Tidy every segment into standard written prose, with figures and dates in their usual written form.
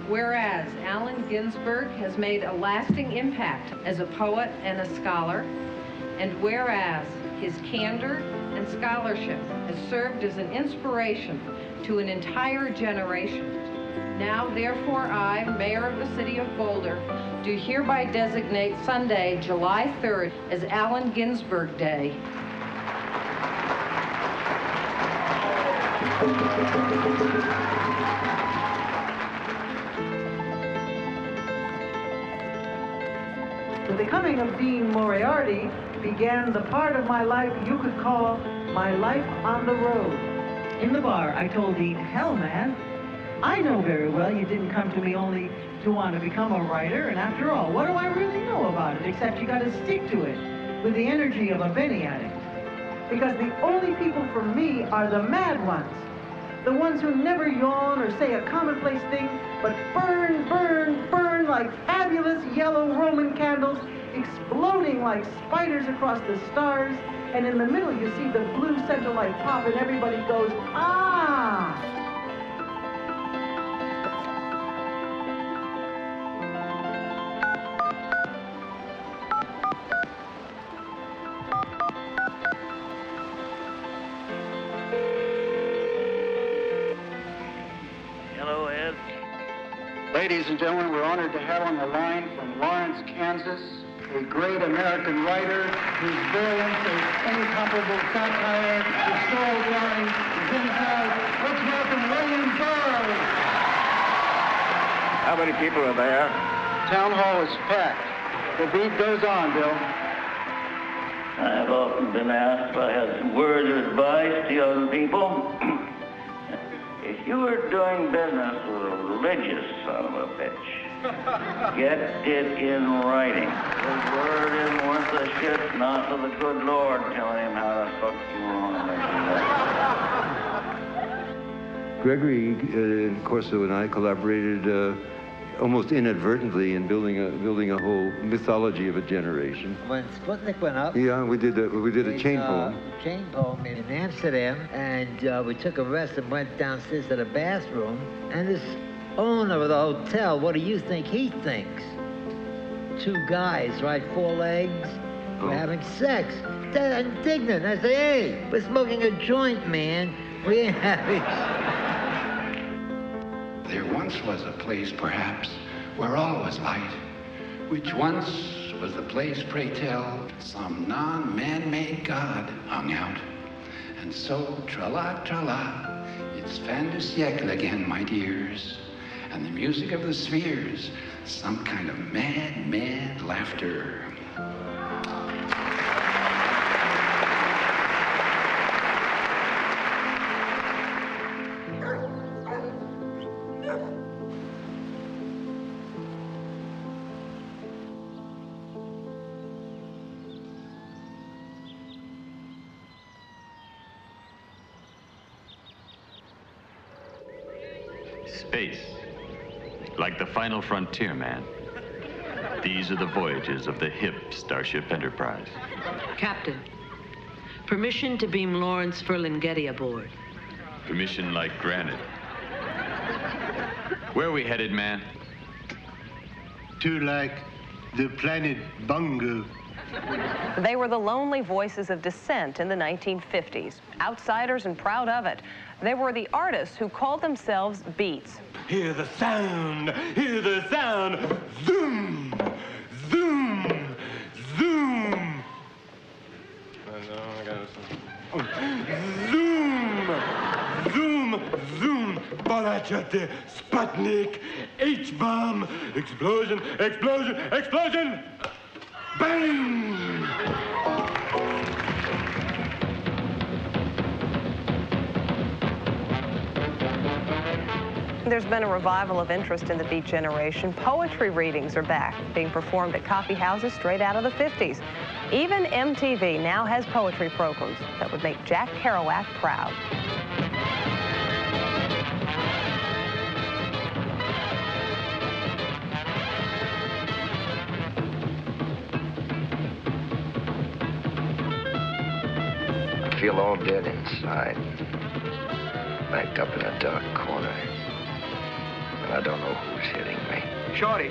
Whereas Allen Ginsberg has made a lasting impact as a poet and a scholar, and whereas his candor and scholarship has served as an inspiration to an entire generation, now therefore I, Mayor of the City of Boulder, do hereby designate Sunday, July 3rd as Allen Ginsberg Day. The becoming of Dean Moriarty began the part of my life you could call my life on the road. In the bar, I told Dean, hell, man, I know very well you didn't come to me only to want to become a writer, and after all, what do I really know about it, except you got to stick to it with the energy of a Benny addict? Because the only people for me are the mad ones, the ones who never yawn or say a commonplace thing, but burn, burn, burn like fabulous yellow Roman candles, exploding like spiders across the stars, and in the middle you see the blue center light pop and everybody goes, ah! Hello, Ed. Ladies and gentlemen, we're honored to have on the line from Lawrence, Kansas, a great American writer whose brilliance is incomparable satire, his storytelling is inside. Let's welcome William Burroughs. How many people are there? Town hall is packed. The beat goes on, Bill. I've often been asked if I had some words of advice to young people. If you were doing business with a religious son of a bitch, get it in writing. His word isn't worth a shit, not to the good Lord telling him how the fuck you want to make it. Gregory Corso and I collaborated almost inadvertently in building a whole mythology of a generation. When Sputnik went up, yeah, we did a chain poem. Chain poem in Amsterdam, and we took a rest and went downstairs to the bathroom. And this owner of the hotel, what do you think he thinks? Two guys, right, 4 legs, were having sex. They're indignant. I say, hey, we're smoking a joint, man. We ain't having. There once was a place, perhaps, where all was light, which once was the place, pray tell, some non-man-made god hung out. And so, tra-la, tra-la, it's fin de siècle again, my dears. And the music of the spheres, some kind of mad, mad laughter. Space, like the final frontier, man. These are the voyages of the hip Starship Enterprise. Captain, permission to beam Lawrence Ferlinghetti aboard. Permission like granted. Where are we headed, man? To like the planet Bungo. They were the lonely voices of dissent in the 1950s, outsiders and proud of it. They were the artists who called themselves Beats. Hear the sound, zoom, zoom, zoom. Zoom, zoom, zoom, Balachate, Sputnik, H-bomb, explosion, explosion, explosion, bang! There's been a revival of interest in the Beat generation. Poetry readings are back, being performed at coffee houses straight out of the 50s. Even MTV now has poetry programs that would make Jack Kerouac proud. I feel all dead inside, backed up in a dark corner. And I don't know who's hitting me. Shorty,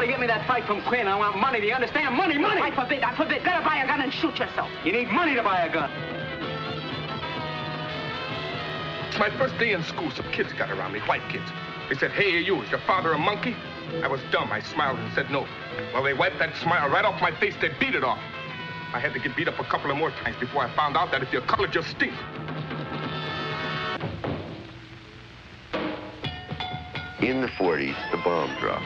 get me that fight from Quinn. I want money, do you understand? Money! I forbid. Better buy a gun and shoot yourself. You need money to buy a gun. It's my first day in school. Some kids got around me, white kids. They said, "Hey, you, is your father a monkey?" I was dumb. I smiled and said no. Well, they wiped that smile right off my face. They beat it off. I had to get beat up a couple of more times before I found out that if you're colored, you stink. In the 40s, the bomb dropped.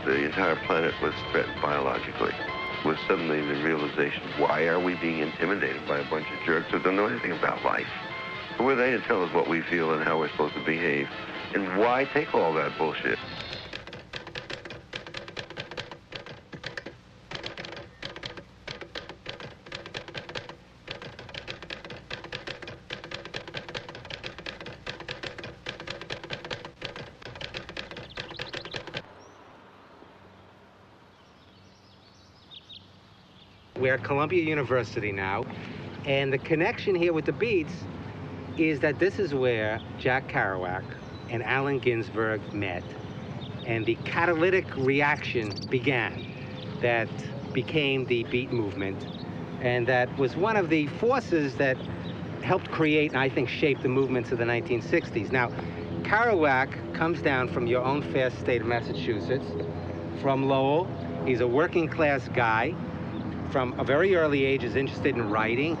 The entire planet was threatened biologically. It was suddenly the realization, why are we being intimidated by a bunch of jerks who don't know anything about life? Who are they to tell us what we feel and how we're supposed to behave? And why take all that bullshit? We're at Columbia University now, and the connection here with the Beats is that this is where Jack Kerouac and Allen Ginsberg met, and the catalytic reaction began that became the Beat movement, and that was one of the forces that helped create and I think shape the movements of the 1960s. Now, Kerouac comes down from your own fair state of Massachusetts, from Lowell. He's a working class guy. From a very early age is interested in writing.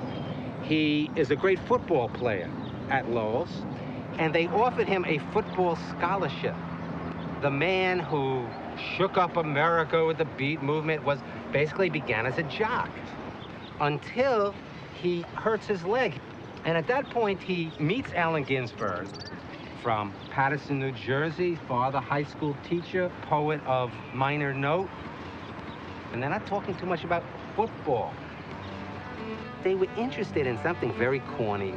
He is a great football player at Lowell's, and they offered him a football scholarship. The man who shook up America with the Beat movement basically began as a jock until he hurts his leg. And at that point, he meets Allen Ginsberg from Paterson, New Jersey, father, high school teacher, poet of minor note. And they're not talking too much about football. They were interested in something very corny,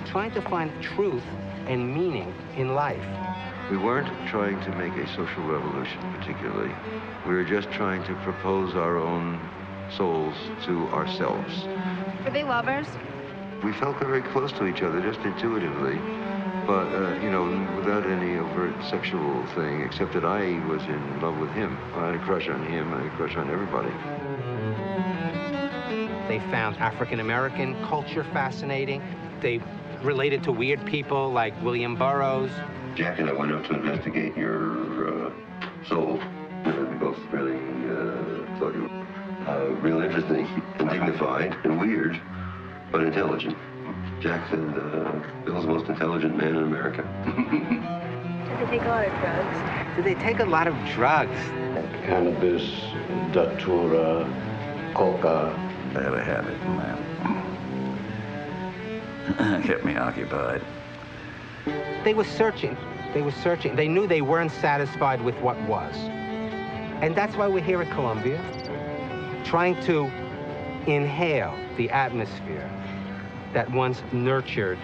trying to find truth and meaning in life. We weren't trying to make a social revolution particularly. We were just trying to propose our own souls to ourselves. Were they lovers? We felt very close to each other, just intuitively, but, without any overt sexual thing, except that I was in love with him. I had a crush on him, I had a crush on everybody. They found African-American culture fascinating. They related to weird people like William Burroughs. Jack and I went up to investigate your soul. We both really thought you were real interesting and dignified and weird, but intelligent. Jack said, Bill's the most intelligent man in America. Did they take a lot of drugs? Did they take a lot of drugs? Cannabis, datura, coca. I had a habit, man. Kept me occupied. They were searching. They knew they weren't satisfied with what was. And that's why we're here at Columbia, trying to inhale the atmosphere that once nurtured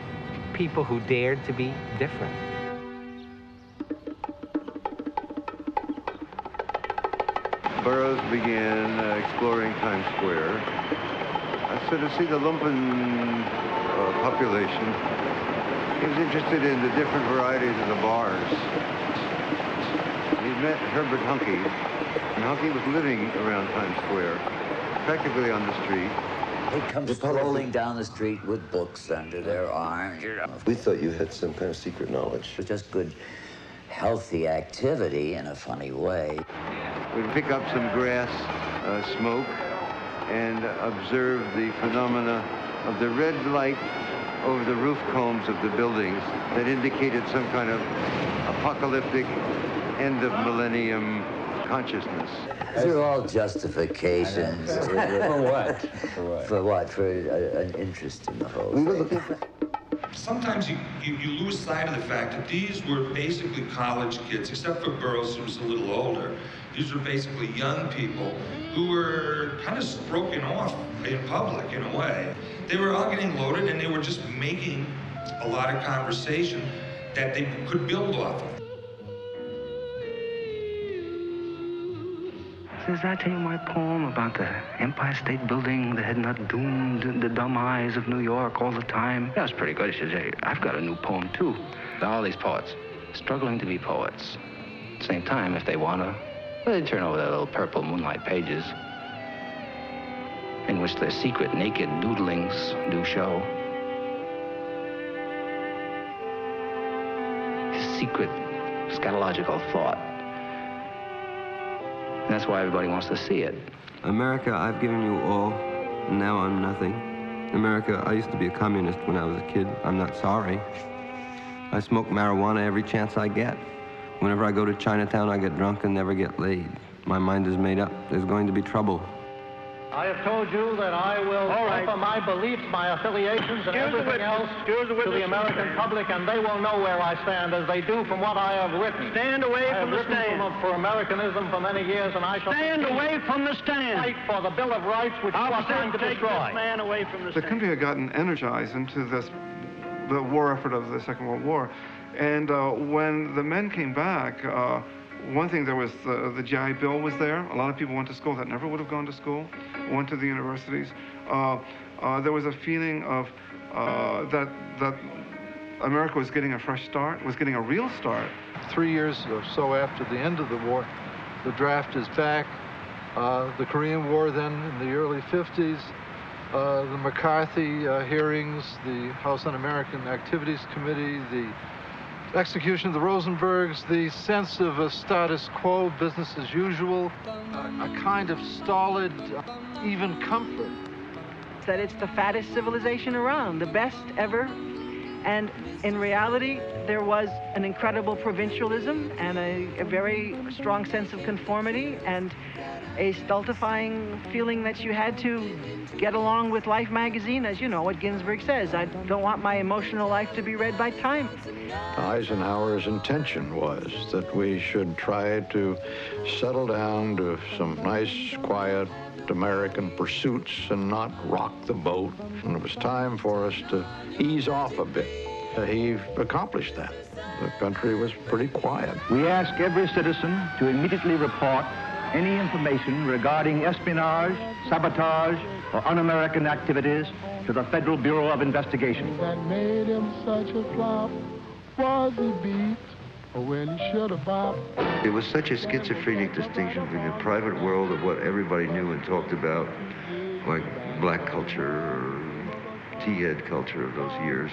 people who dared to be different. Burroughs began exploring Times Square. So to see the lumpen population, he was interested in the different varieties of the bars. He met Herbert Huncke, and Huncke was living around Times Square, practically on the street. They come strolling down the street with books under their arms. We thought you had some kind of secret knowledge. It was just good, healthy activity in a funny way. We'd pick up some grass, smoke, and observe the phenomena of the red light over the roof combs of the buildings that indicated some kind of apocalyptic end of millennium consciousness. These are all justifications. For what? For what? For an interest in the whole thing. Sometimes you lose sight of the fact that these were basically college kids, except for Burroughs, who was a little older. These were basically young people who were kind of broken off in public, in a way. They were all getting loaded, and they were just making a lot of conversation that they could build off of. Since I tell you my poem about the Empire State Building that had not doomed the dumb eyes of New York all the time, that was pretty good. He says, hey, I've got a new poem, too. All these poets, struggling to be poets. At the same time, if they want to, they turn over their little purple moonlight pages in which their secret naked doodlings do show. Secret scatological thought. And that's why everybody wants to see it. America, I've given you all, and now I'm nothing. America, I used to be a communist when I was a kid. I'm not sorry. I smoke marijuana every chance I get. Whenever I go to Chinatown, I get drunk and never get laid. My mind is made up. There's going to be trouble. I have told you that I will offer my beliefs, my affiliations, and everything else to the American public, and they will know where I stand, as they do from what I have written. Stand away from the stand. I have written for Americanism for many years, and I shall stand away from the stand. Fight for the Bill of Rights, which you are trying to destroy. This man away from the stand. The country had gotten energized into the war effort of the Second World War, and when the men came back. One thing, there was the GI Bill was there. A lot of people went to school that never would have gone to school, went to the universities. There was a feeling of that America was getting a fresh start, was getting a real start. 3 years or so after the end of the war, the draft is back. The Korean War then in the early 50s, the McCarthy hearings, the House Un-American Activities Committee, the execution of the Rosenbergs, the sense of a status quo, business as usual, a kind of stolid, even comfort. That it's the fattest civilization around, the best ever. And in reality, there was an incredible provincialism and a very strong sense of conformity and a stultifying feeling that you had to get along with Life magazine, as you know what Ginsberg says. I don't want my emotional life to be read by Time. Eisenhower's intention was that we should try to settle down to some nice, quiet American pursuits and not rock the boat. And it was time for us to ease off a bit. He accomplished that. The country was pretty quiet. We ask every citizen to immediately report any information regarding espionage, sabotage, or un-American activities to the Federal Bureau of Investigation. That made him such a flop. Was he beat, or when he should have bopped? It was such a schizophrenic distinction between the private world of what everybody knew and talked about, like black culture or tea-head culture of those years,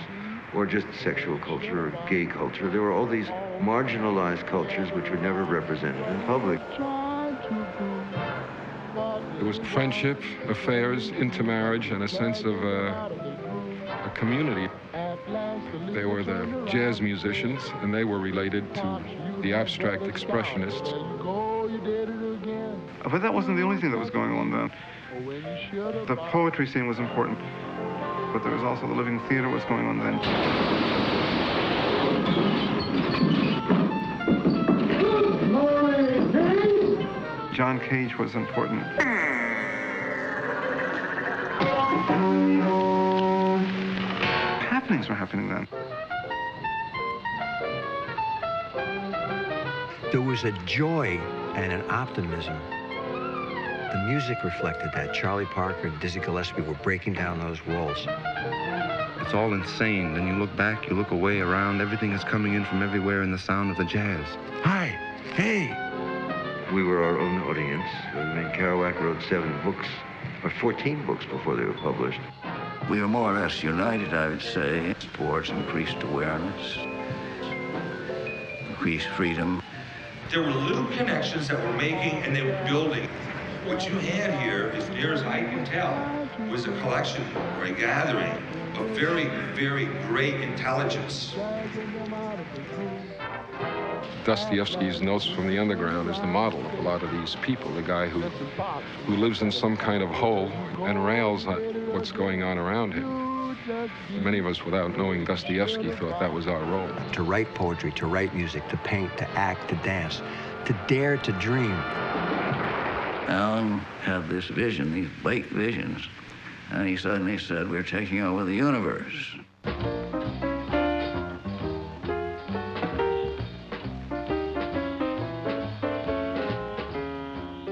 or just sexual culture or gay culture. There were all these marginalized cultures which were never represented in public. It was friendship, affairs, intermarriage, and a sense of a community. They were the jazz musicians, and they were related to the abstract expressionists. But that wasn't the only thing that was going on then. The poetry scene was important, but there was also the living theater was going on then. John Cage was important. Happenings were happening then. There was a joy and an optimism. The music reflected that. Charlie Parker and Dizzy Gillespie were breaking down those walls. It's all insane. Then you look back, you look away, around, everything is coming in from everywhere in the sound of the jazz. Hi, hey. We were our own audience. I mean, Kerouac wrote 7 books, or 14 books before they were published. We were more or less united, I would say. Sports increased awareness, increased freedom. There were little connections that were making and they were building. What you had here, as near as I can tell, was a collection or a gathering of very, very great intelligence. Dostoevsky's Notes from the Underground is the model of a lot of these people, the guy who lives in some kind of hole and rails at what's going on around him. Many of us, without knowing Dostoevsky, thought that was our role. To write poetry, to write music, to paint, to act, to dance, to dare to dream. Alan had this vision, these late visions, and he suddenly said, we're taking over the universe.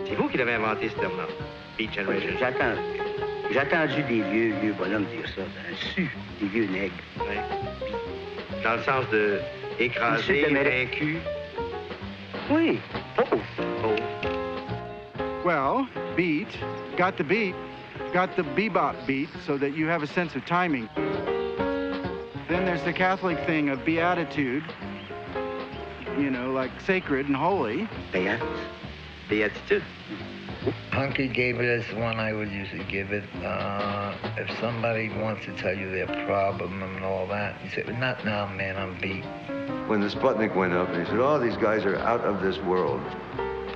C'est vous qui l'avez inventé, ce terme-là, Beat Generation. J'ai entendu des vieux bonhommes dire ça, des vieux nègres. Ouais. Dans le sens de écrasé, vaincu. Lee. Well, beat, got the bebop beat so that you have a sense of timing. Then there's the Catholic thing of beatitude, you know, like sacred and holy. Beatitude. Hunky gave it as one I would usually give it. If somebody wants to tell you their problem and all that, you say, not now, man, I'm beat. When the Sputnik went up, they said, oh, these guys are out of this world.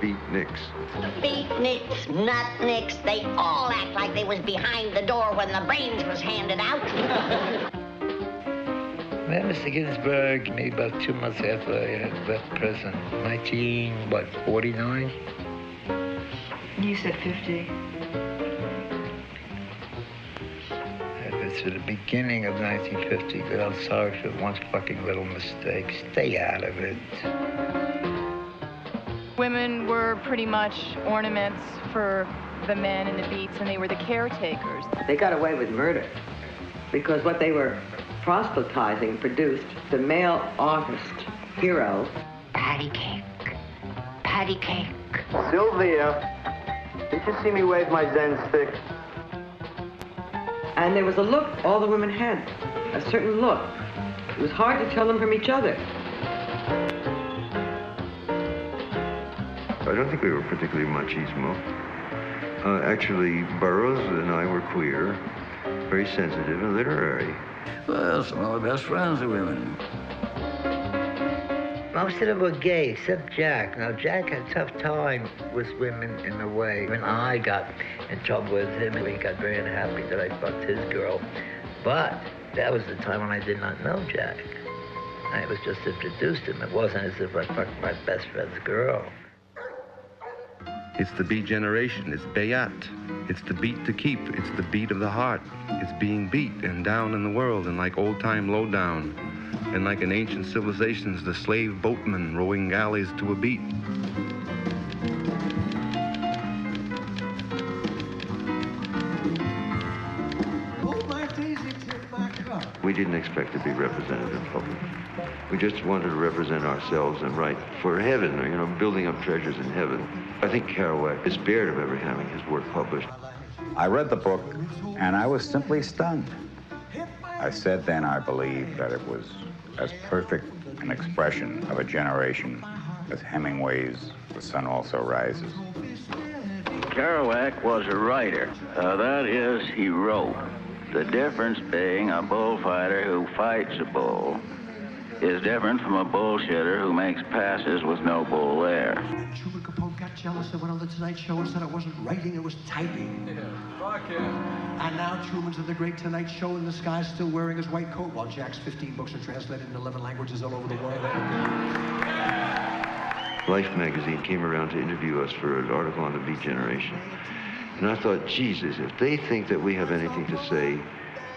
Beatniks. Beatniks, nutniks, they all act like they was behind the door when the brains was handed out. Met Mr. Ginsberg maybe about 2 months after I had left prison. 49? You said 50. It's at the beginning of 1950, but I'm sorry for one fucking little mistake. Stay out of it. Women were pretty much ornaments for the men in the beats, and they were the caretakers. They got away with murder because what they were proselytizing produced the male artist hero. Patty cake. Patty cake. Sylvia, did you see me wave my Zen stick? And there was a look all the women had, a certain look. It was hard to tell them from each other. I don't think we were particularly machismo. Actually, Burroughs and I were queer, very sensitive and literary. Well, some of my best friends are women. Most of them were gay, except Jack. Now, Jack had a tough time with women in a way. When I got in trouble with him, he got very unhappy that I fucked his girl. But that was the time when I did not know Jack. I was just introduced him. It wasn't as if I fucked my best friend's girl. It's the beat generation. It's Bayat. It's the beat to keep. It's the beat of the heart. It's being beat and down in the world and like old-time lowdown. And like in ancient civilizations, the slave boatmen rowing galleys to a beat. We didn't expect to be represented in public. We just wanted to represent ourselves and write for heaven, or, you know, building up treasures in heaven. I think Kerouac despaired of ever having his work published. I read the book, and I was simply stunned. I said then I believed that it was as perfect an expression of a generation as Hemingway's The Sun Also Rises. Kerouac was a writer. That is, he wrote. The difference being a bullfighter who fights a bull is different from a bullshitter who makes passes with no bull there. Truman Capote got jealous and went on the Tonight Show and said I wasn't writing, it was typing. Fuck yeah. And now Truman's at the Great Tonight Show and this guy's still wearing his white coat while Jack's 15 books are translated into 11 languages all over the world. Life magazine came around to interview us for an article on the Beat Generation. And I thought, Jesus, if they think that we have anything to say,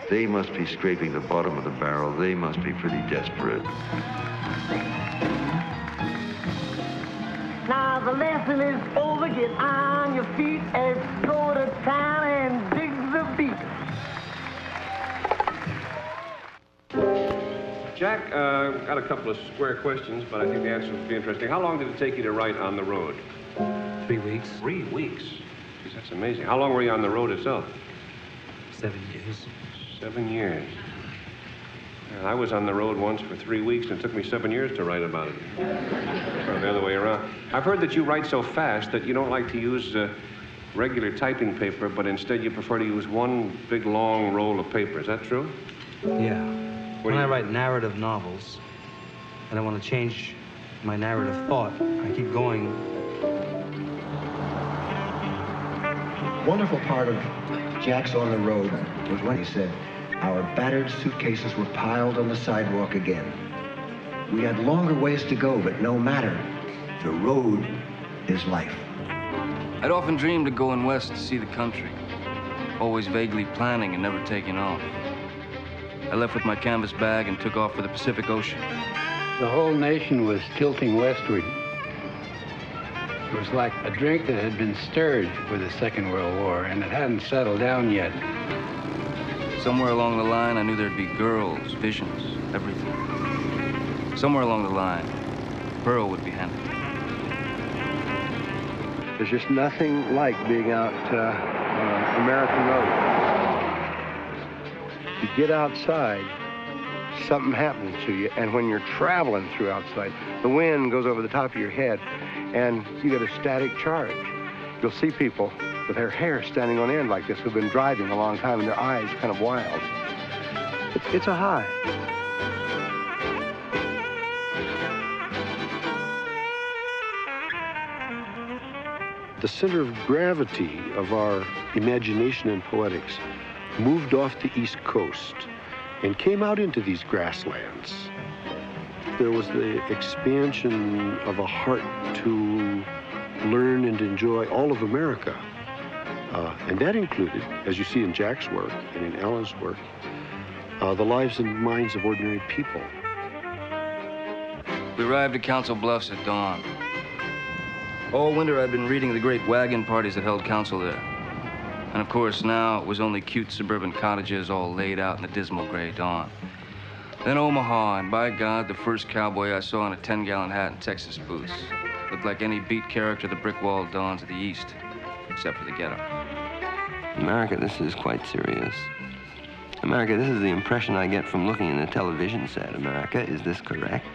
they must be scraping the bottom of the barrel. They must be pretty desperate. Now the lesson is over. Get on your feet and go to town and dig the beat. Jack, got a couple of square questions, but I think the answers will be interesting. How long did it take you to write On the Road? 3 weeks. 3 weeks? Jeez, that's amazing. How long were you on the road itself? 7 years. 7 years. I was on the road once for 3 weeks, and it took me 7 years to write about it. Or the other way around. I've heard that you write so fast that you don't like to use regular typing paper, but instead you prefer to use one big, long roll of paper. Is that true? Yeah. When I write narrative novels, and I want to change my narrative thought, I keep going. Wonderful part of Jack's On the Road was when he said, our battered suitcases were piled on the sidewalk again. We had longer ways to go, but no matter. The road is life. I'd often dreamed of going west to see the country, always vaguely planning and never taking off. I left with my canvas bag and took off for the Pacific Ocean. The whole nation was tilting westward. It was like a drink that had been stirred with the Second World War, and it hadn't settled down yet. Somewhere along the line, I knew there'd be girls, visions, everything. Somewhere along the line, Burroughs would be handed. There's just nothing like being out on American road. You get outside, something happens to you, and when you're traveling through outside, the wind goes over the top of your head, and you get a static charge. You'll see people with their hair standing on end like this who've been driving a long time, and their eyes kind of wild. It's a high. The center of gravity of our imagination and poetics moved off the East Coast and came out into these grasslands. There was the expansion of a heart to learn and enjoy all of America. And that included, as you see in Jack's work and in Alan's work, the lives and minds of ordinary people. We arrived at Council Bluffs at dawn. All winter I'd been reading the great wagon parties that held council there. And of course now it was only cute suburban cottages all laid out in the dismal gray dawn. Then Omaha, and by God, the first cowboy I saw in a 10-gallon hat and Texas boots. Looked like any beat character of the brick-walled dawns of the East, except for the ghetto. America, this is quite serious. America, this is the impression I get from looking in a television set. America, is this correct?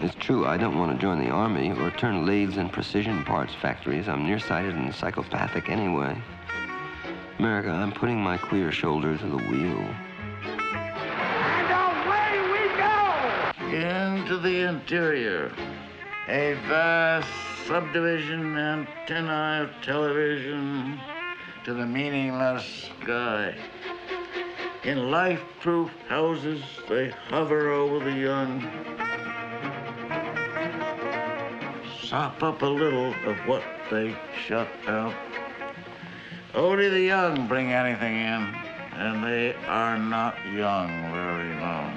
It's true, I don't want to join the army or turn lathes and precision parts factories. I'm nearsighted and psychopathic anyway. America, I'm putting my clear shoulder to the wheel. And away we go! Into the interior. A vast subdivision antennae of television to the meaningless sky. In life-proof houses, they hover over the young. Sop up a little of what they shut out. Only the young bring anything in, and they are not young very long.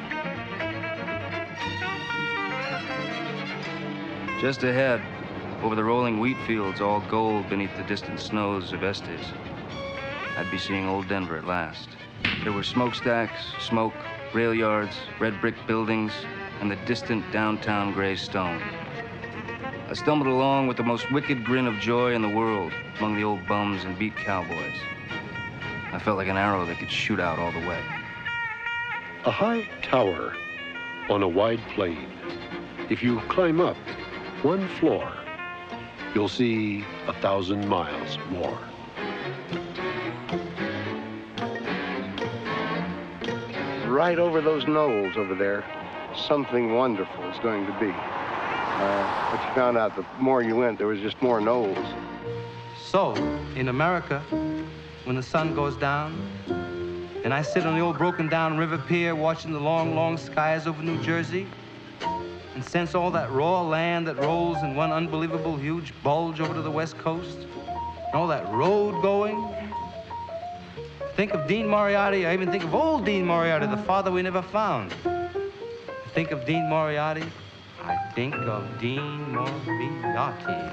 Just ahead, over the rolling wheat fields, all gold beneath the distant snows of Estes, I'd be seeing old Denver at last. There were smokestacks, smoke, rail yards, red brick buildings, and the distant downtown gray stone. I stumbled along with the most wicked grin of joy in the world among the old bums and beat cowboys. I felt like an arrow that could shoot out all the way. A high tower on a wide plain. If you climb up one floor, you'll see 1,000 miles more. Right over those knolls over there, something wonderful is going to be. But you found out the more you went, there was just more knolls. So, in America, when the sun goes down, and I sit on the old broken down river pier watching the long, long skies over New Jersey, and sense all that raw land that rolls in one unbelievable huge bulge over to the West Coast, and all that road going. Think of Dean Moriarty, I even think of old Dean Moriarty, the father we never found. Think of Dean Moriarty, I think of Dean Moriarty.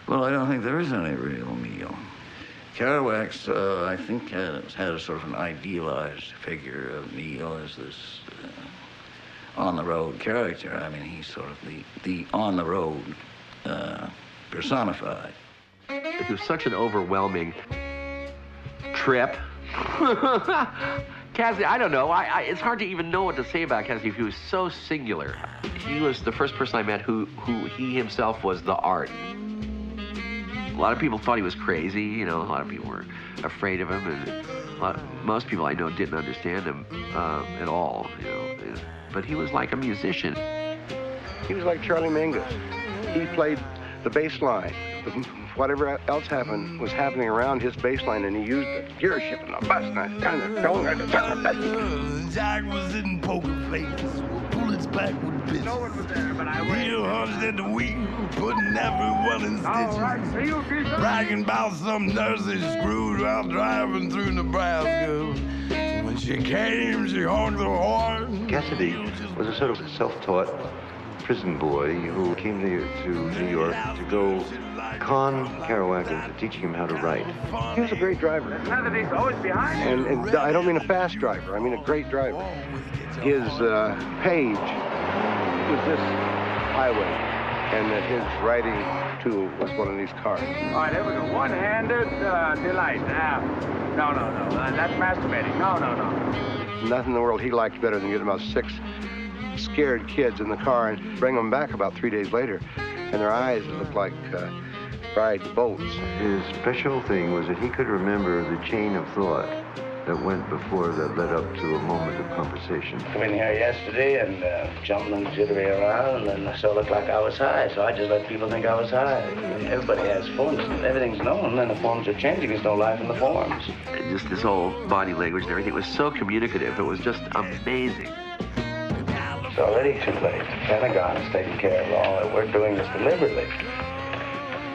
Well, I don't think there is any real Neal. Kerouac's, I think, had a sort of an idealized figure of Neal as this on-the-road character. I mean, he's sort of the on-the-road personified. It was such an overwhelming trip. Cassady, I don't know. It's hard to even know what to say about Cassady. He was so singular. He was the first person I met who he himself was the art. A lot of people thought he was crazy, you know. A lot of people were afraid of him, and most people I know didn't understand him at all, you know. But he was like a musician. He was like Charlie Mingus. He played the bass line. Whatever else happened was happening around his bass line, and he used the gearshift and the bus and kind of going. Jack was in poker faces, bullets back with bits. No one was there, but I waited. Neal hunched at the wheel, putting everyone in stitches. Right, see you, bragging about some nurses screwed while driving through Nebraska. When she came, she honked the horn. Cassady was a sort of self-taught prison boy who came to New York to go con Kerouac into teaching him how to write. He was a great driver. He's always behind. And I don't mean a fast driver, I mean a great driver. His page was this highway, and that his writing tool was one of these cars. All right, there we go. One-handed delight. No, that's masturbating. No. Nothing in the world he liked better than get about 6 scared kids in the car and bring them back about 3 days later, and their eyes looked like fried boats. His special thing was that he could remember the chain of thought that went before that led up to a moment of conversation. Come in here yesterday and jumping and jittery around, and so it looked like I was high, so I just let people think I was high. Everybody has forms, everything's known, and the forms are changing. There's no life in the forms. Just his whole body language and everything was so communicative. It was just amazing. It's already too late. The Pentagon is taking care of all that. We're doing this deliberately.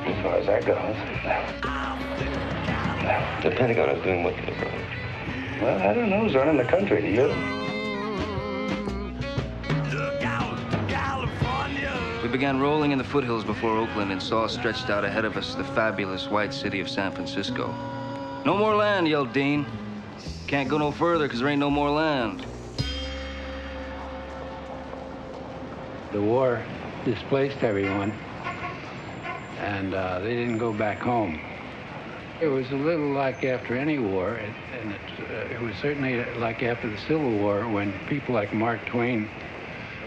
As far as that goes. The Pentagon is doing what to the road? Well, I don't know who's running the country. Do you? We began rolling in the foothills before Oakland and saw stretched out ahead of us the fabulous white city of San Francisco. No more land, yelled Dean. Can't go no further because there ain't no more land. The war displaced everyone, and they didn't go back home. It was a little like after any war, and it was certainly like after the Civil War when people like Mark Twain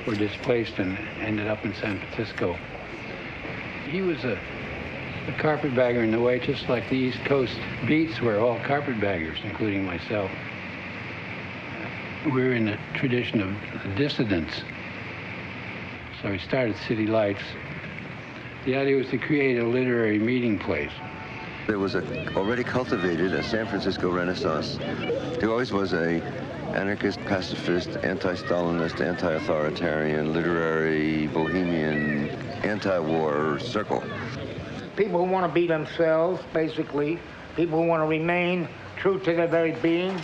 were displaced and ended up in San Francisco. He was a carpetbagger in a way, just like the East Coast beats were all carpetbaggers, including myself. We're in a tradition of dissidence. So we started City Lights. The idea was to create a literary meeting place. There was already cultivated a San Francisco Renaissance. There always was a anarchist, pacifist, anti-Stalinist, anti-authoritarian, literary, bohemian, anti-war circle. People who want to be themselves, basically. People who want to remain true to their very being.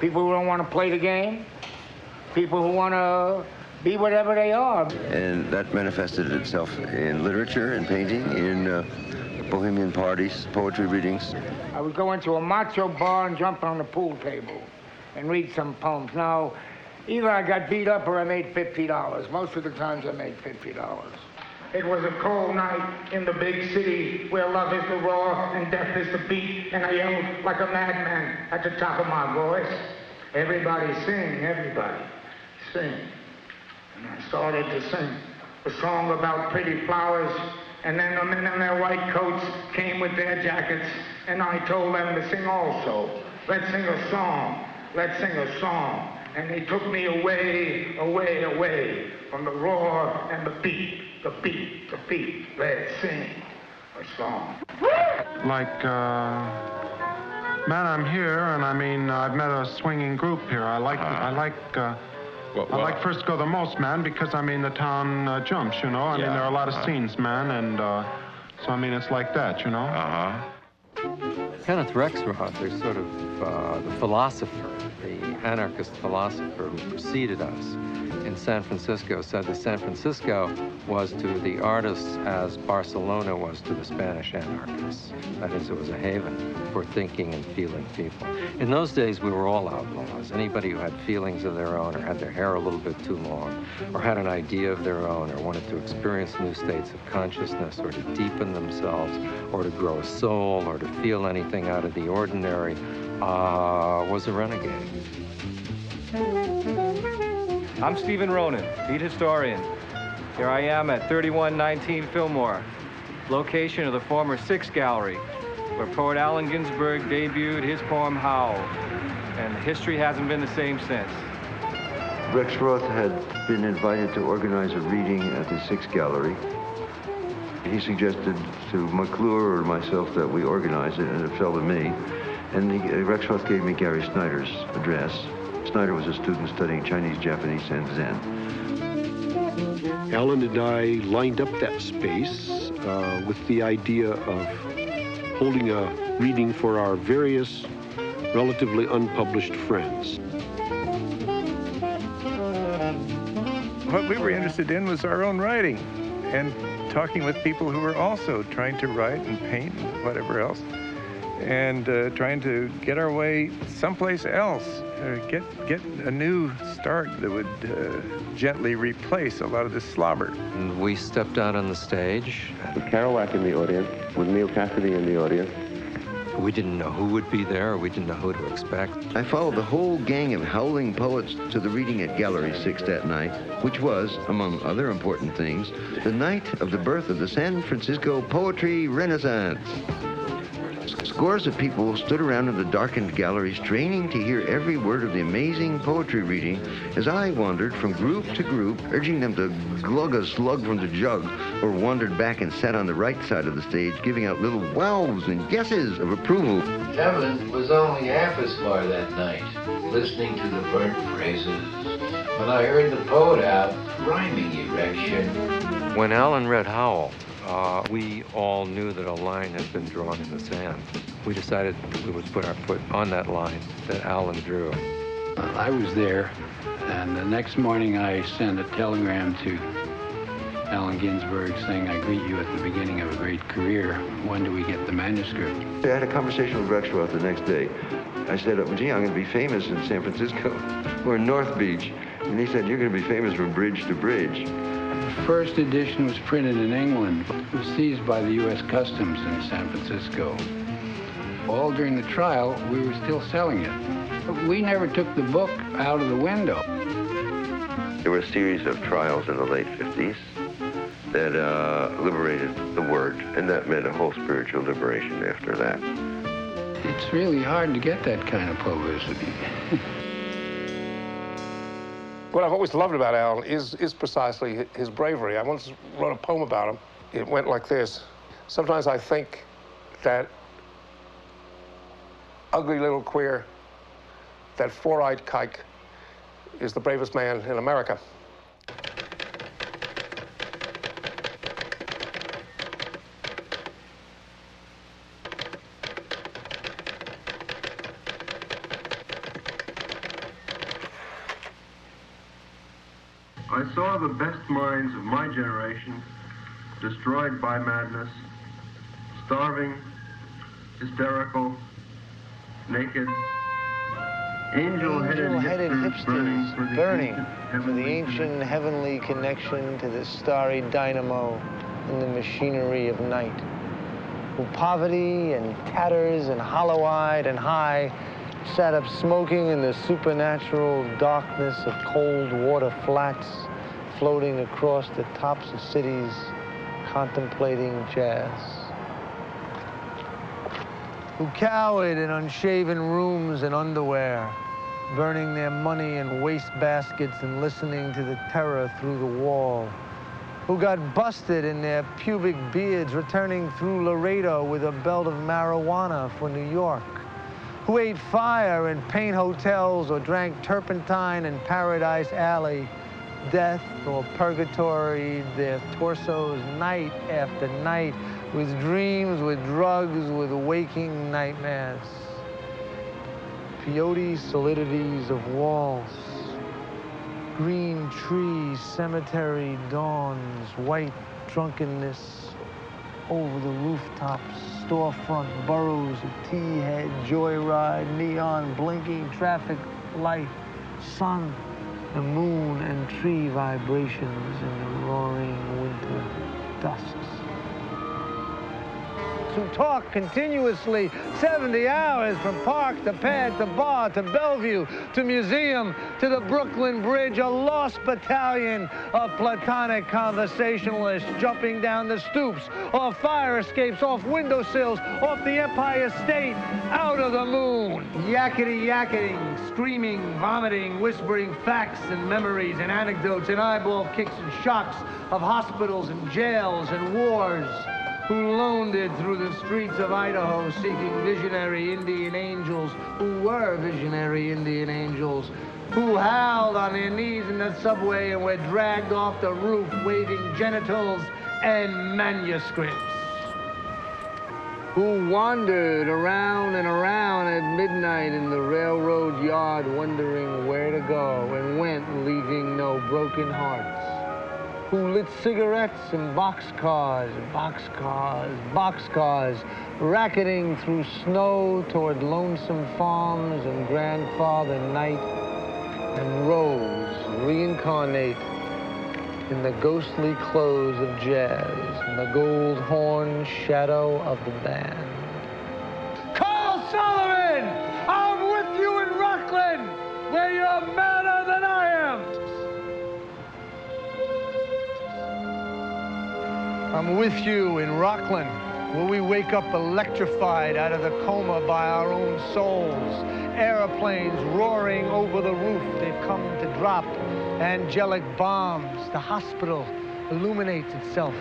People who don't want to play the game. People who want to be whatever they are. And that manifested itself in literature and painting, in bohemian parties, poetry readings. I would go into a macho bar and jump on the pool table and read some poems. Now, either I got beat up or I made $50. Most of the times I made $50. It was a cold night in the big city where love is the roar and death is the beat, and I yelled like a madman at the top of my voice. Everybody sing, everybody sing. And I started to sing a song about pretty flowers, and then the men in their white coats came with their jackets, and I told them to sing also. Let's sing a song. Let's sing a song. And they took me away, away, away from the roar and the beat, the beat, the beat. Let's sing a song. Like, man, I'm here, and I mean, I've met a swinging group here. I like First to Go the most, man, because, I mean, the town jumps, you know? I mean, there are a lot of scenes, man, and so, I mean, it's like that, you know? Kenneth Rexroth is sort of the philosopher, the anarchist philosopher who preceded us in San Francisco, said that San Francisco was to the artists as Barcelona was to the Spanish anarchists. That is, it was a haven for thinking and feeling people. In those days, we were all outlaws. Anybody who had feelings of their own, or had their hair a little bit too long, or had an idea of their own, or wanted to experience new states of consciousness, or to deepen themselves, or to grow a soul, or to feel anything out of the ordinary, was a renegade. I'm Stephen Ronan, beat historian. Here I am at 3119 Fillmore, location of the former Six Gallery, where poet Allen Ginsberg debuted his poem Howl, and history hasn't been the same since. Rexroth had been invited to organize a reading at the Six Gallery. He suggested to McClure or myself that we organize it, and it fell to me. And Rexroth gave me Gary Snyder's address. Snyder was a student studying Chinese, Japanese, and Zen. Alan and I lined up that space with the idea of holding a reading for our various relatively unpublished friends. what we were interested in was our own writing and talking with people who were also trying to write and paint and whatever else, and trying to get our way someplace else, get a new start that would gently replace a lot of this slobber. And we stepped out on the stage. With Kerouac in the audience, with Neal Cassady in the audience. We didn't know who would be there, or we didn't know who to expect. I followed the whole gang of howling poets to the reading at Gallery 6 that night, which was, among other important things, the night of the birth of the San Francisco Poetry Renaissance. Scores of people stood around in the darkened gallery, straining to hear every word of the amazing poetry reading as I wandered from group to group, urging them to glug a slug from the jug, or wandered back and sat on the right side of the stage, giving out little wows and guesses of approval. Evelyn was only half as far that night, listening to the burnt phrases, when I heard the poet out, rhyming erection. When Alan read Howl, we all knew that a line had been drawn in the sand. We decided that we would put our foot on that line that Alan drew. I was there, and the next morning I sent a telegram to Allen Ginsberg saying, I greet you at the beginning of a great career. When do we get the manuscript? I had a conversation with Rexroth the next day. I said, gee, I'm going to be famous in San Francisco or in North Beach. And he said, you're going to be famous from bridge to bridge. The first edition was printed in England. It was seized by the U.S. Customs in San Francisco. All during the trial, we were still selling it. But we never took the book out of the window. There were a series of trials in the late 50s that liberated the word, and that meant a whole spiritual liberation after that. It's really hard to get that kind of publicity. What I've always loved about Al is precisely his bravery. I once wrote a poem about him. It went like this. Sometimes I think that ugly little queer, that four-eyed kike is the bravest man in America. I saw the best minds of my generation destroyed by madness, starving, hysterical, naked, angel-headed hipsters burning for the ancient heavenly connection to the starry dynamo in the machinery of night, who poverty and tatters and hollow-eyed and high sat up smoking in the supernatural darkness of cold water flats floating across the tops of cities, contemplating jazz. Who cowered in unshaven rooms and underwear, burning their money in waste baskets and listening to the terror through the wall. Who got busted in their pubic beards, returning through Laredo with a belt of marijuana for New York. Who ate fire in paint hotels or drank turpentine in Paradise Alley. Death or purgatory, their torsos night after night with dreams, with drugs, with waking nightmares. Peyote solidities of walls, green trees, cemetery dawns, white drunkenness over the rooftops, storefront burrows, a tea-head, joyride, neon blinking traffic light, sun, the moon and tree vibrations in the roaring winter dusks. Who talk continuously 70 hours from park to pad to bar to Bellevue to museum to the Brooklyn Bridge, a lost battalion of platonic conversationalists jumping down the stoops, off fire escapes, off windowsills, off the Empire State, out of the moon. Yakety-yakketing, screaming, vomiting, whispering facts and memories and anecdotes and eyeball kicks and shocks of hospitals and jails and wars. Who loaned it through the streets of Idaho seeking visionary Indian angels, who were visionary Indian angels, who howled on their knees in the subway and were dragged off the roof waving genitals and manuscripts. who wandered around and around at midnight in the railroad yard, wondering where to go, and went, leaving no broken hearts, who lit cigarettes in boxcars, racketing through snow toward lonesome farms and grandfather night, and rose, reincarnate, in the ghostly clothes of jazz, in the gold horn shadow of the band. Carl Sullivan! I'm with you in Rockland, where you're madder than I am. I'm with you in Rockland, where we wake up electrified out of the coma by our own souls. Airplanes roaring over the roof, they've come to drop. Angelic bombs, the hospital illuminates itself.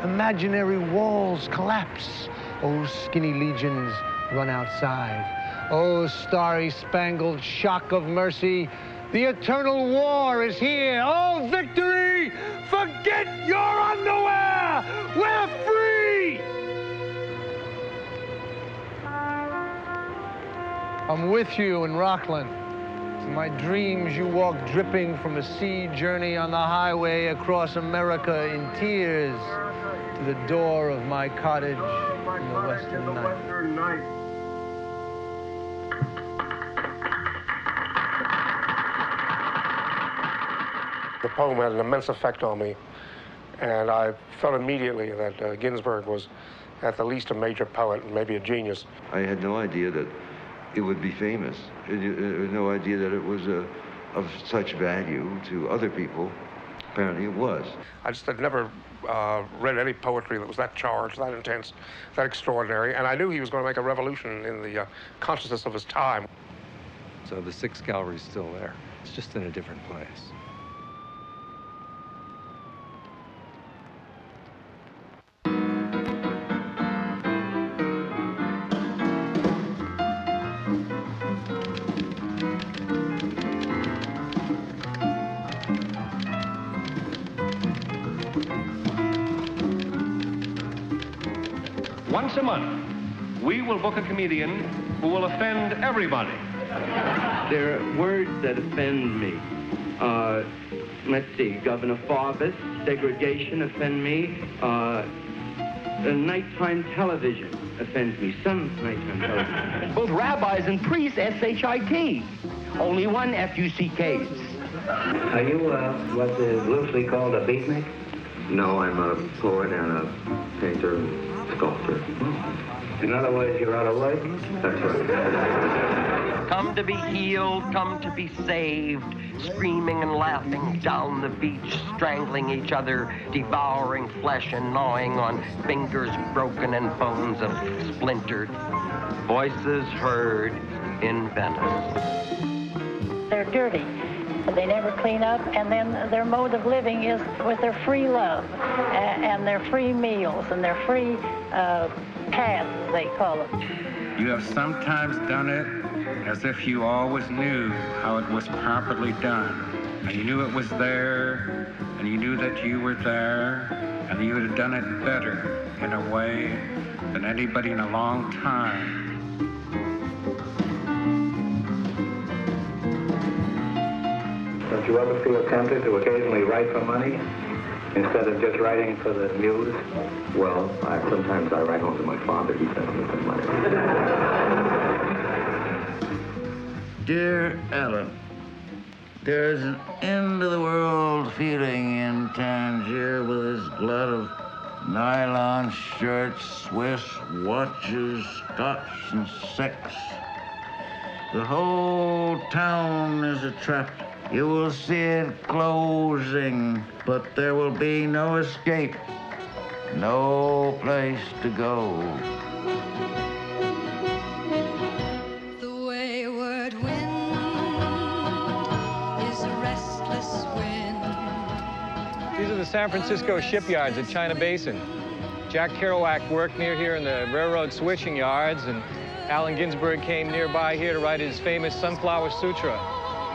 Imaginary walls collapse. Oh, skinny legions run outside. Oh, starry-spangled shock of mercy. The eternal war is here. Oh, victory! Forget your underwear! We're free! I'm with you in Rockland. In my dreams, you walk dripping from a sea journey on the highway across America in tears to the door of my cottage in the western night. The poem had an immense effect on me, and I felt immediately that Ginsberg was at the least a major poet and maybe a genius. I had no idea that it would be famous. No idea that it was of such value to other people. Apparently it was. I just had never read any poetry that was that charged, that intense, that extraordinary, and I knew he was going to make a revolution in the consciousness of his time. So the Six Gallery's still there. It's just in a different place. Once a month, we will book a comedian who will offend everybody. There are words that offend me. Let's see, Governor Farbus, segregation offend me. Nighttime television offends me, some nighttime television. Both rabbis and priests, S-H-I-T. Only one F-U-C-Ks. Are you what's loosely called a beatnik? No, I'm a poet and a painter and sculptor. In other words, you're out of work? That's right. Come to be healed, come to be saved, screaming and laughing down the beach, strangling each other, devouring flesh and gnawing on fingers broken and bones of splintered. Voices heard in Venice. They're dirty. They never clean up, and then their mode of living is with their free love and their free meals and their free paths, they call them. You have sometimes done it as if you always knew how it was properly done. And you knew it was there, and you knew that you were there, and you would have done it better in a way than anybody in a long time. Don't you ever feel tempted to occasionally write for money instead of just writing for the muse? Well, sometimes I write home to my father. He sends me some money. Dear Ellen, there's an end-of-the-world feeling in Tangier with its glut of nylon shirts, Swiss watches, scotch, and sex. The whole town is a trap. You will see it closing, but there will be no escape, no place to go. The wayward wind is a restless wind. These are the San Francisco shipyards at China Basin. Jack Kerouac worked near here in the railroad switching yards, and Allen Ginsberg came nearby here to write his famous Sunflower Sutra.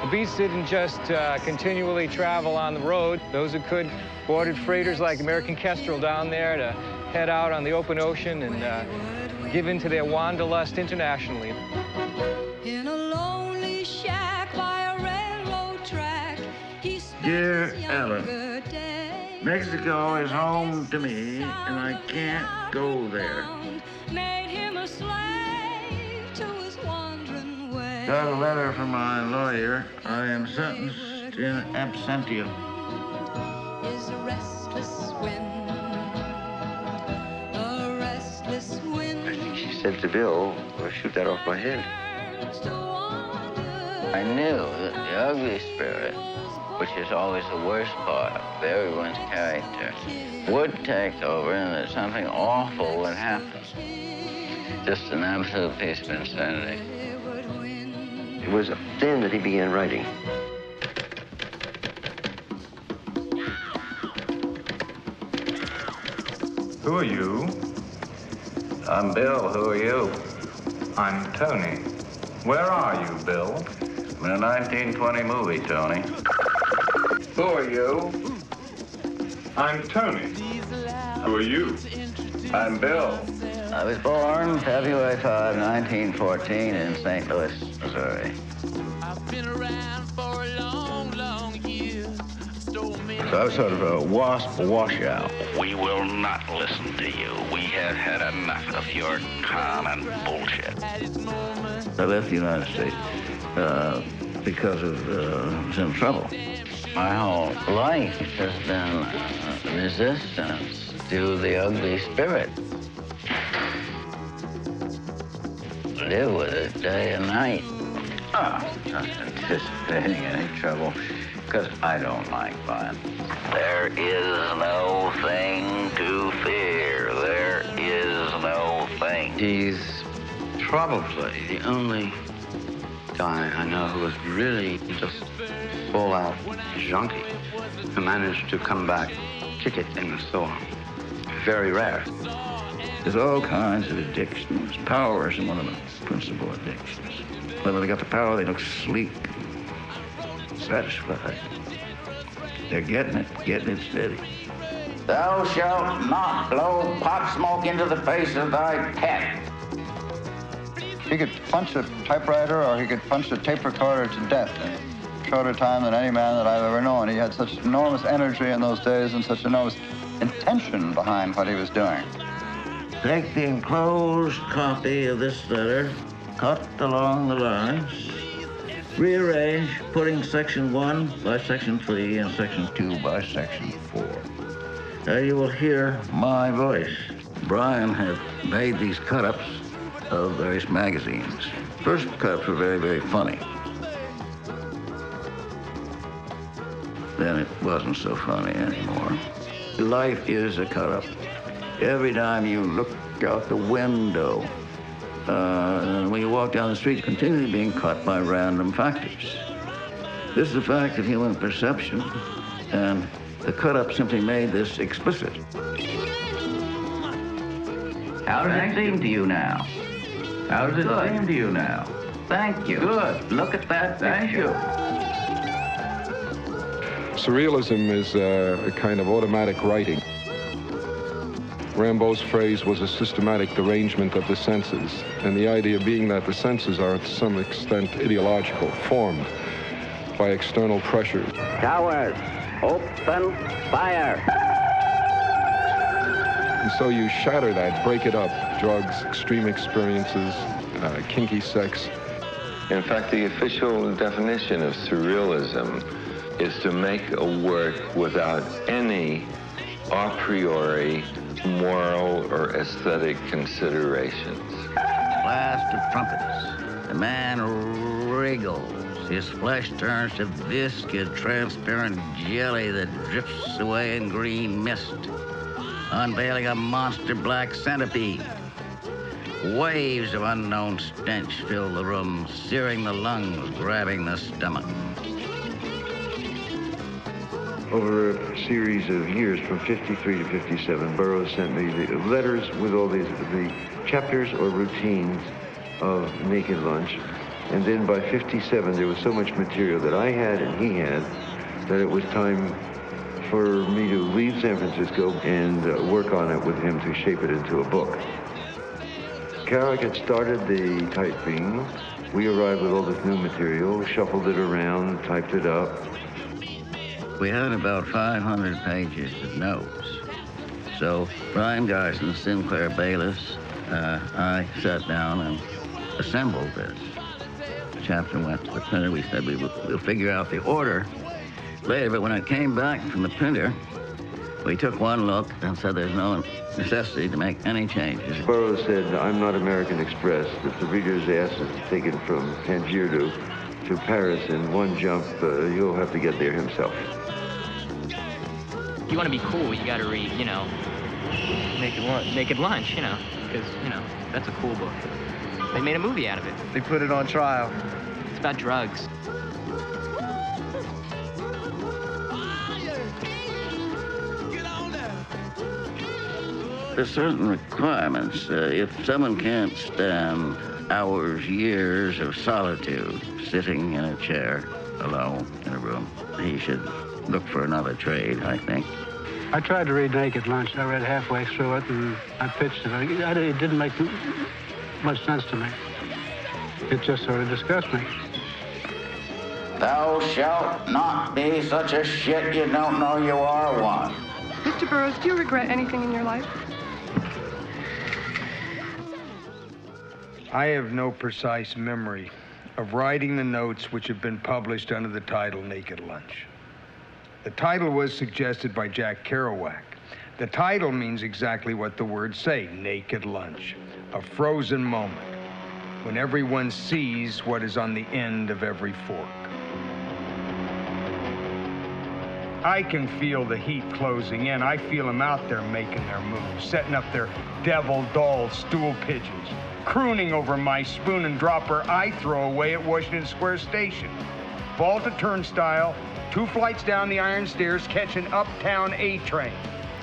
The beats didn't just continually travel on the road. Those who could boarded freighters like American Kestrel down there to head out on the open ocean and give in to their wanderlust internationally. In a lonely shack by a railroad track, he Dear spends Ellen, younger days. Mexico is home to me, and I can't go there. Made him a slave to his wandering ways. Got a letter from my lawyer. I am sentenced in absentia. Is a restless wind, a restless wind. I think she said to Bill, well, shoot that off my head. I knew that the ugly spirit, which is always the worst part of everyone's character, would take over and that something awful would happen. Just an absolute piece of insanity. It was then that he began writing. Who are you? I'm Bill. Who are you? I'm Tony. Where are you, Bill? In a 1920 movie, Tony. Who are you? I'm Tony. Who are you? I'm Bill. I was born February 5, 1914 in St. Louis, Missouri. So I was sort of a washout. We will not listen to you. We have had enough of your common bullshit. I left the United States because of some trouble. My whole life has been resistance to the ugly spirit. Live with it day and night. Not anticipating any trouble, because I don't like fun. There is no thing to fear. There is no thing. He's probably the only guy I know who was really just full-out junkie who managed to come back, kick it in the storm. Very rare. There's all kinds of addictions. Power is one of the principal addictions. When they got the power, they look sleek, satisfied. They're getting it steady. Thou shalt not blow pot smoke into the face of thy pet. He could punch a typewriter or he could punch a tape recorder to death in shorter time than any man that I've ever known. He had such enormous energy in those days and such enormous intention behind what he was doing. Take the enclosed copy of this letter, cut along the lines, rearrange, putting section 1 by section 3 and section 2 by section 4. Now you will hear my voice. Brian had made these cut-ups of various magazines. First cut-ups were very, very funny. Then it wasn't so funny anymore. Life is a cut-up. Every time you look out the window, when you walk down the street, you're continually being caught by random factors. This is a fact of human perception, and the cut-up simply made this explicit. How does it seem to you now? How does it seem to you now? Thank you. Good. Look at that. Thank you. Surrealism is a kind of automatic writing. Rimbaud's phrase was a systematic derangement of the senses, and the idea being that the senses are to some extent ideological, formed by external pressures. Cowards, open fire. And so you shatter that, break it up, drugs, extreme experiences, kinky sex. In fact, the official definition of surrealism is to make a work without any a priori moral or aesthetic considerations. Blast of trumpets. The man wriggles. His flesh turns to viscid, transparent jelly that drifts away in green mist, unveiling a monster black centipede. Waves of unknown stench fill the room, searing the lungs, grabbing the stomach. Over a series of years, from 53 to 57, Burroughs sent me the letters with all the chapters or routines of Naked Lunch. And then by 57, there was so much material that I had and he had that it was time for me to leave San Francisco and work on it with him to shape it into a book. Kerouac had started the typing. We arrived with all this new material, shuffled it around, typed it up. We had about 500 pages of notes. So Brian Garson, Sinclair Bayliss, I sat down and assembled this. The chapter went to the printer. We said we'll figure out the order later, but when it came back from the printer, we took one look and said there's no necessity to make any changes. Burroughs said, I'm not American Express. If the reader's ass is taken from Tangier to Paris in one jump, he'll have to get there himself. If you want to be cool, you got to read, Naked Lunch. Naked Lunch, because, that's a cool book. They made a movie out of it. They put it on trial. It's about drugs. There's certain requirements. If someone can't stand hours, years of solitude, sitting in a chair alone in a room, he should look for another trade, I think. I tried to read Naked Lunch. I read halfway through it, and I pitched it. It didn't make much sense to me. It just sort of disgusted me. Thou shalt not be such a shit you don't know you are one. Mr. Burroughs, do you regret anything in your life? I have no precise memory of writing the notes which have been published under the title Naked Lunch. The title was suggested by Jack Kerouac. The title means exactly what the words say, Naked Lunch, a frozen moment when everyone sees what is on the end of every fork. I can feel the heat closing in. I feel them out there making their moves, setting up their devil-doll stool pigeons, crooning over my spoon and dropper I throw away at Washington Square Station. Vault a turnstile, 2 flights down the iron stairs, catch an uptown A train.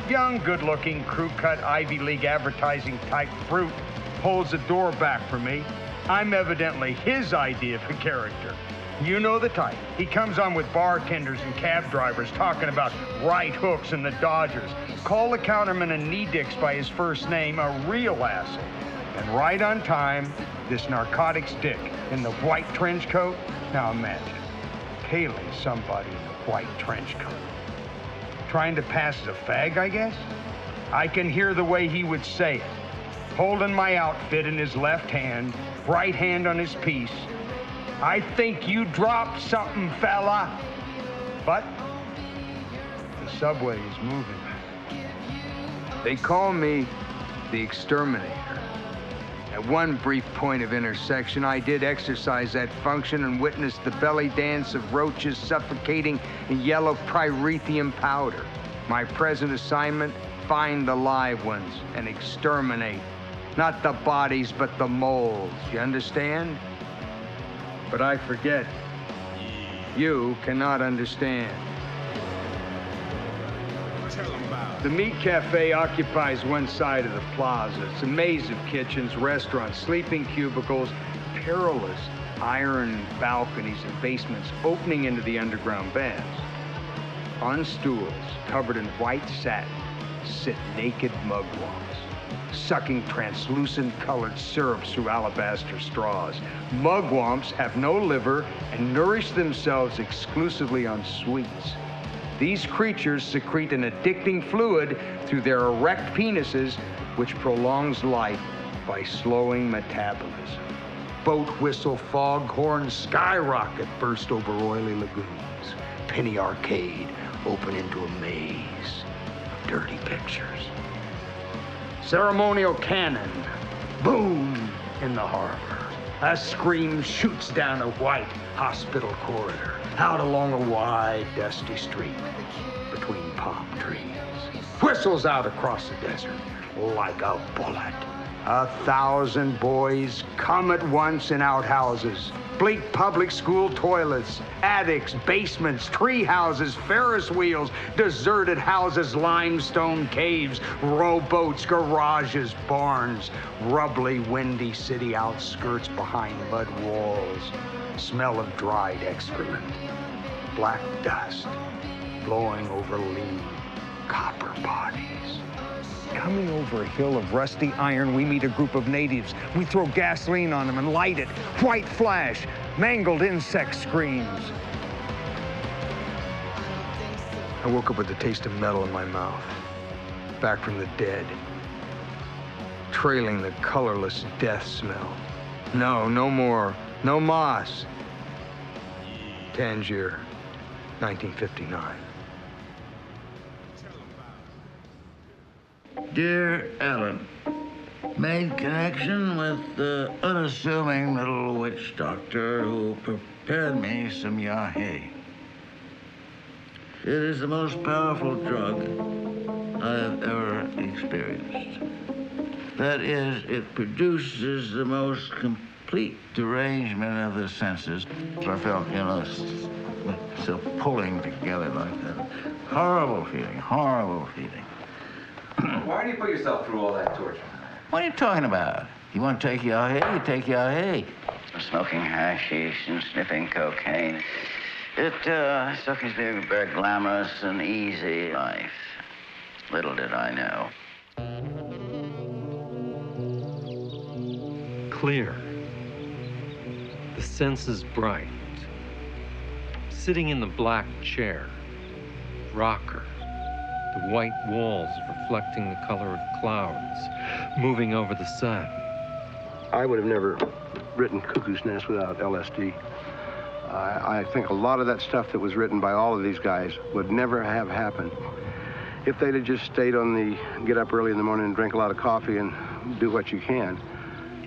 Young, good-looking, crew-cut, Ivy League advertising-type fruit pulls the door back for me. I'm evidently his idea of a character. You know the type. He comes on with bartenders and cab drivers talking about right hooks and the Dodgers. Call the counterman a knee-dicks by his first name, a real asshole. And right on time, this narcotic stick in the white trench coat. Now imagine, tailing somebody in a white trench coat. Trying to pass as a fag, I guess? I can hear the way he would say it. Holding my outfit in his left hand, right hand on his piece. I think you dropped something, fella. But the subway is moving. They call me the exterminator. At one brief point of intersection, I did exercise that function and witnessed the belly dance of roaches suffocating in yellow pyrethium powder. My present assignment, find the live ones and exterminate. Not the bodies, but the molds. You understand? But I forget. You cannot understand. The Meat Cafe occupies one side of the plaza. It's a maze of kitchens, restaurants, sleeping cubicles, perilous iron balconies and basements opening into the underground baths. On stools covered in white satin sit naked mugwumps, sucking translucent colored syrups through alabaster straws. Mugwumps have no liver and nourish themselves exclusively on sweets. These creatures secrete an addicting fluid through their erect penises, which prolongs life by slowing metabolism. Boat whistle, foghorn, skyrocket burst over oily lagoons. Penny arcade open into a maze of dirty pictures. Ceremonial cannon, boom, in the harbor. A scream shoots down a white hospital corridor, out along a wide, dusty street between palm trees. Whistles out across the desert like a bullet. 1,000 boys come at once in outhouses, bleak public school toilets, attics, basements, tree houses, Ferris wheels, deserted houses, limestone caves, rowboats, garages, barns, rubbly, windy city outskirts behind mud walls, smell of dried excrement, black dust, blowing over lean copper bodies. Coming over a hill of rusty iron, we meet a group of natives. We throw gasoline on them and light it. White flash, mangled insect screams. I woke up with the taste of metal in my mouth, back from the dead, trailing the colorless death smell. No, no more, no moss. Tangier, 1959. Dear Ellen, made connection with the unassuming little witch doctor who prepared me some yahe. It is the most powerful drug I have ever experienced. That is, it produces the most complete derangement of the senses. I felt, still pulling together like that. Horrible feeling, horrible feeling. Why do you put yourself through all that torture? What are you talking about? You want to take yahe, you take yahe. Smoking hashish and sniffing cocaine. It took his very glamorous and easy life. Little did I know. Clear. The senses bright. Sitting in the black chair. Rocker. The white walls reflecting the color of clouds, moving over the sun. I would have never written Cuckoo's Nest without LSD. I think a lot of that stuff that was written by all of these guys would never have happened if they'd have just stayed on the get up early in the morning and drink a lot of coffee and do what you can.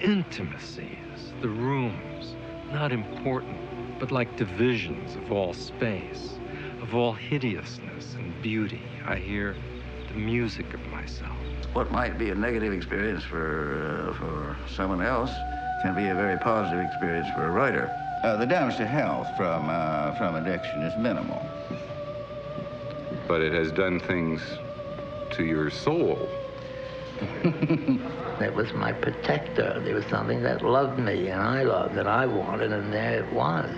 Intimacies, the rooms, not important, but like divisions of all space, of all hideousness and beauty. I hear the music of myself. What might be a negative experience for someone else can be a very positive experience for a writer. The damage to health from addiction is minimal. But it has done things to your soul. It was my protector. There was something that loved me, and I loved, and I wanted, and there it was.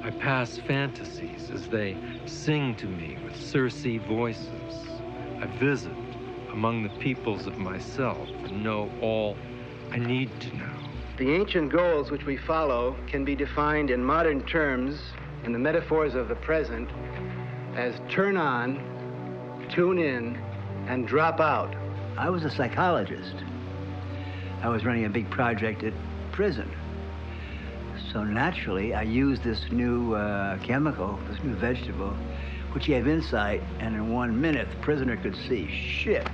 I pass fantasies as they sing to me with Circe voices. I visit among the peoples of myself and know all I need to know. The ancient goals which we follow can be defined in modern terms, in the metaphors of the present, as turn on, tune in, and drop out. I was a psychologist. I was running a big project at prison. So naturally, I used this new chemical, this new vegetable, which gave insight, and in 1 minute, the prisoner could see, shit,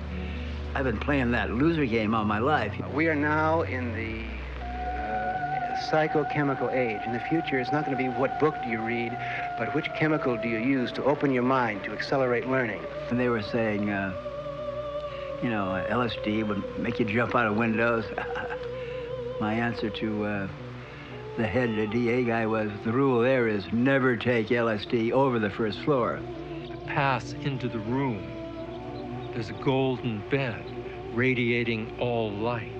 I've been playing that loser game all my life. We are now in the psychochemical age. In the future, it's not going to be what book do you read, but which chemical do you use to open your mind, to accelerate learning. And they were saying, LSD would make you jump out of windows. My answer to the head DA guy was, the rule there is never take LSD over the first floor. I pass into the room. There's a golden bed radiating all light.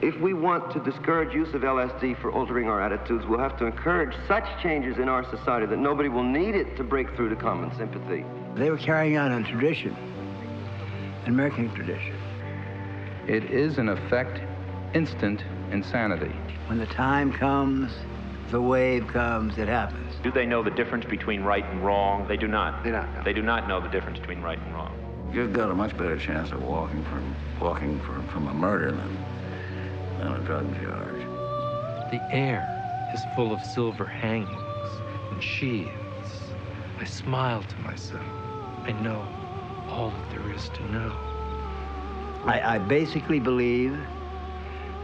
If we want to discourage use of LSD for altering our attitudes, we'll have to encourage such changes in our society that nobody will need it to break through to common sympathy. They were carrying on a tradition, an American tradition. It is, in effect, instant insanity. When the time comes, the wave comes, it happens. Do they know the difference between right and wrong? They do not. They don't know. They do not know the difference between right and wrong. You've got a much better chance of walking from a murder than a drug charge. The air is full of silver hangings and sheaths. I smile to myself. I know all that there is to know. I basically believe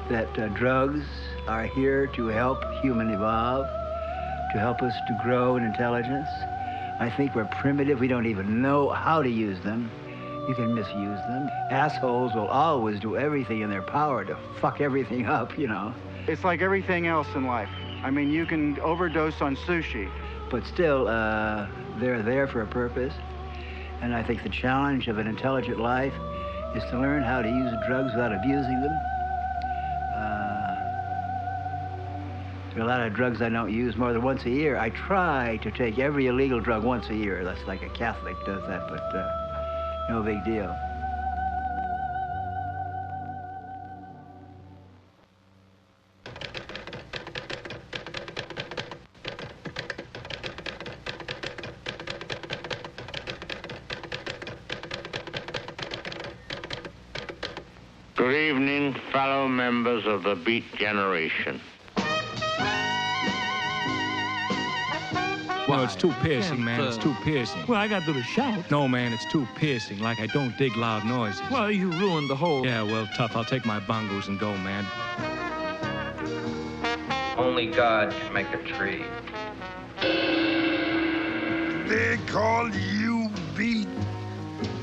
that drugs are here to help human evolve, to help us to grow in intelligence. I think we're primitive. We don't even know how to use them. You can misuse them. Assholes will always do everything in their power to fuck everything up, It's like everything else in life. I mean, you can overdose on sushi. But still, they're there for a purpose. And I think the challenge of an intelligent life is to learn how to use drugs without abusing them. There are a lot of drugs I don't use more than once a year. I try to take every illegal drug once a year. That's like a Catholic does that, but no big deal. Good evening, fellow members of the Beat Generation. No, it's too piercing, man. It's too piercing. Well, I got to do the shout. No, man, it's too piercing. Like I don't dig loud noises. Well, you ruined the whole... Yeah, well, tough. I'll take my bongos and go, man. Only God can make a tree. They call you Beat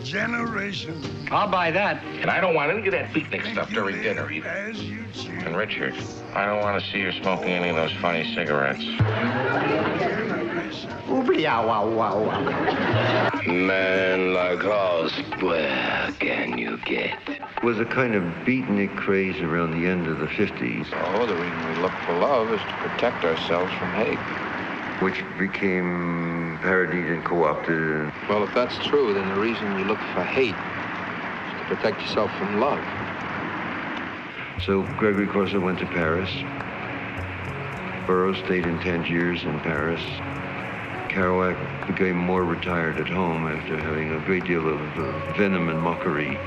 Generation. I'll buy that. And I don't want any of that beatnik stuff during dinner either. And Richard, I don't want to see you smoking any of those funny cigarettes. Man like us, where can you get? Was a kind of beatnik craze around the end of the 50s. Oh, the reason we look for love is to protect ourselves from hate. Which became parodied and co-opted. Well, if that's true, then the reason you look for hate is to protect yourself from love. So Gregory Corso went to Paris. Burroughs stayed in Tangiers in Paris. Kerouac became more retired at home after having a great deal of venom and mockery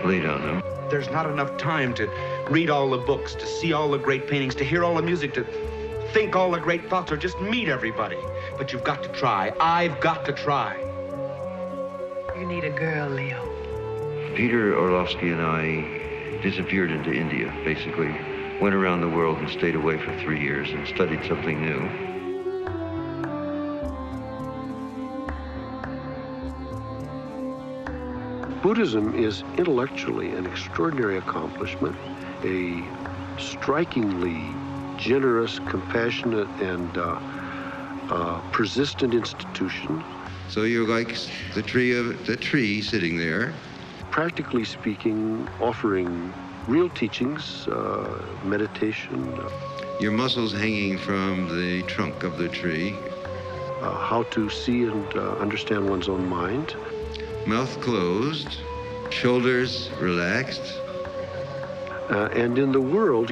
laid on him. There's not enough time to read all the books, to see all the great paintings, to hear all the music, to think all the great thoughts, or just meet everybody. But you've got to try. I've got to try. You need a girl, Leo. Peter Orlovsky and I disappeared into India, basically. Went around the world and stayed away for 3 years and studied something new. Buddhism is intellectually an extraordinary accomplishment, a strikingly generous, compassionate, and persistent institution. So you're like the tree sitting there. Practically speaking, offering real teachings, meditation. Your muscles hanging from the trunk of the tree. How to see and understand one's own mind. Mouth closed, shoulders relaxed. And in the world,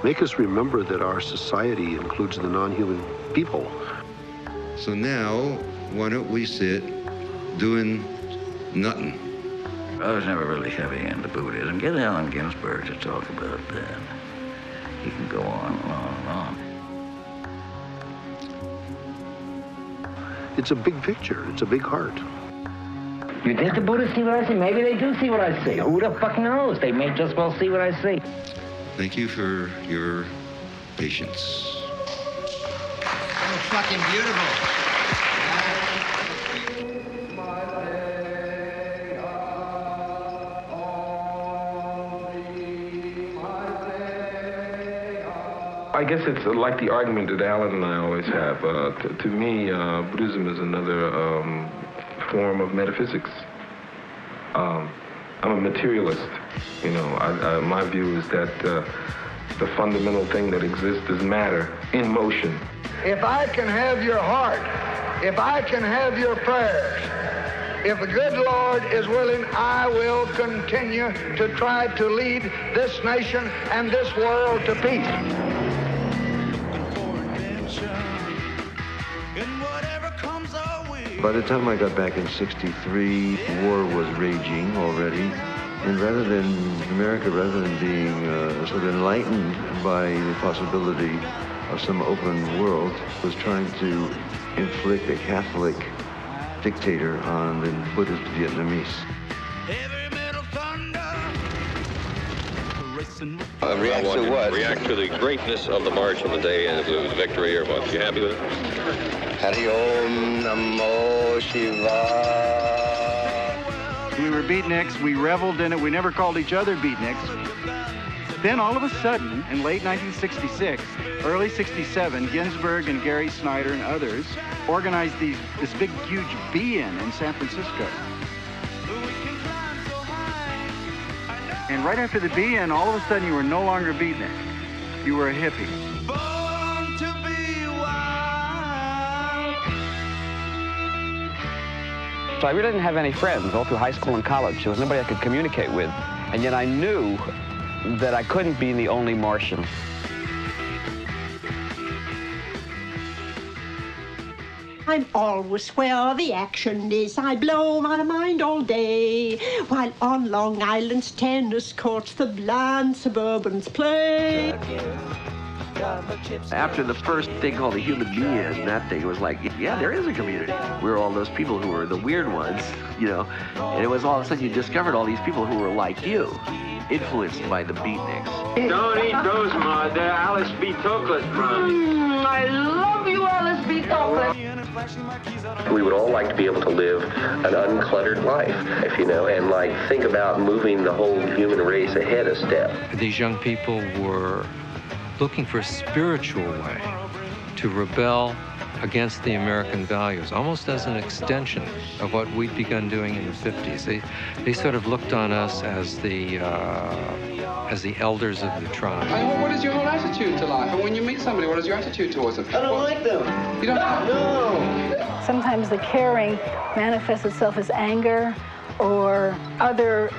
make us remember that our society includes the non-human people. So now, why don't we sit doing nothing? I was never really heavy into Buddhism. Get Allen Ginsberg to talk about that. He can go on and on and on. It's a big picture. It's a big heart. You think the Buddhists see what I see? Maybe they do see what I see. Who the fuck knows? They may just well see what I see. Thank you for your patience. So fucking beautiful. I guess it's like the argument that Alan and I always have. To me, Buddhism is another form of metaphysics. I'm a materialist. You know, my view is that the fundamental thing that exists is matter in motion. If I can have your heart, if I can have your prayers, if the good Lord is willing, I will continue to try to lead this nation and this world to peace. By the time I got back in '63, war was raging already. And rather than being sort of enlightened by the possibility of some open world, was trying to inflict a Catholic dictator on the Buddhist Vietnamese. React to what? React to the greatness of the march on the day, and if it was victory or what. You happy with it? Hari Om Namo Shivaya. We were beatniks, we reveled in it, we never called each other beatniks. Then all of a sudden, in late 1966, early 67, Ginsberg and Gary Snyder and others organized this big, huge be-in San Francisco. And right after the be-in, all of a sudden you were no longer a beatnik. You were a hippie. So I really didn't have any friends all through high school and college. There was nobody I could communicate with. And yet I knew that I couldn't be the only Martian. I'm always where the action is. I blow my mind all day, while on Long Island's tennis courts the bland suburbans play. After the first thing called the human being, that thing was like, yeah, there is a community. We're all those people who were the weird ones, you know, and it was all of a sudden you discovered all these people who were like you, influenced by the beatniks. Don't eat those, Ma. They're Alice B. Toklas, I love you, Alice B. Toklas. We would all like to be able to live an uncluttered life, if you know, and like think about moving the whole human race ahead a step. These young people were looking for a spiritual way to rebel against the American values, almost as an extension of what we'd begun doing in the 50s. They sort of looked on us as the elders of the tribe. And what is your whole attitude to life? And when you meet somebody, what is your attitude towards them? I don't like them. You don't? No. Sometimes the caring manifests itself as anger or other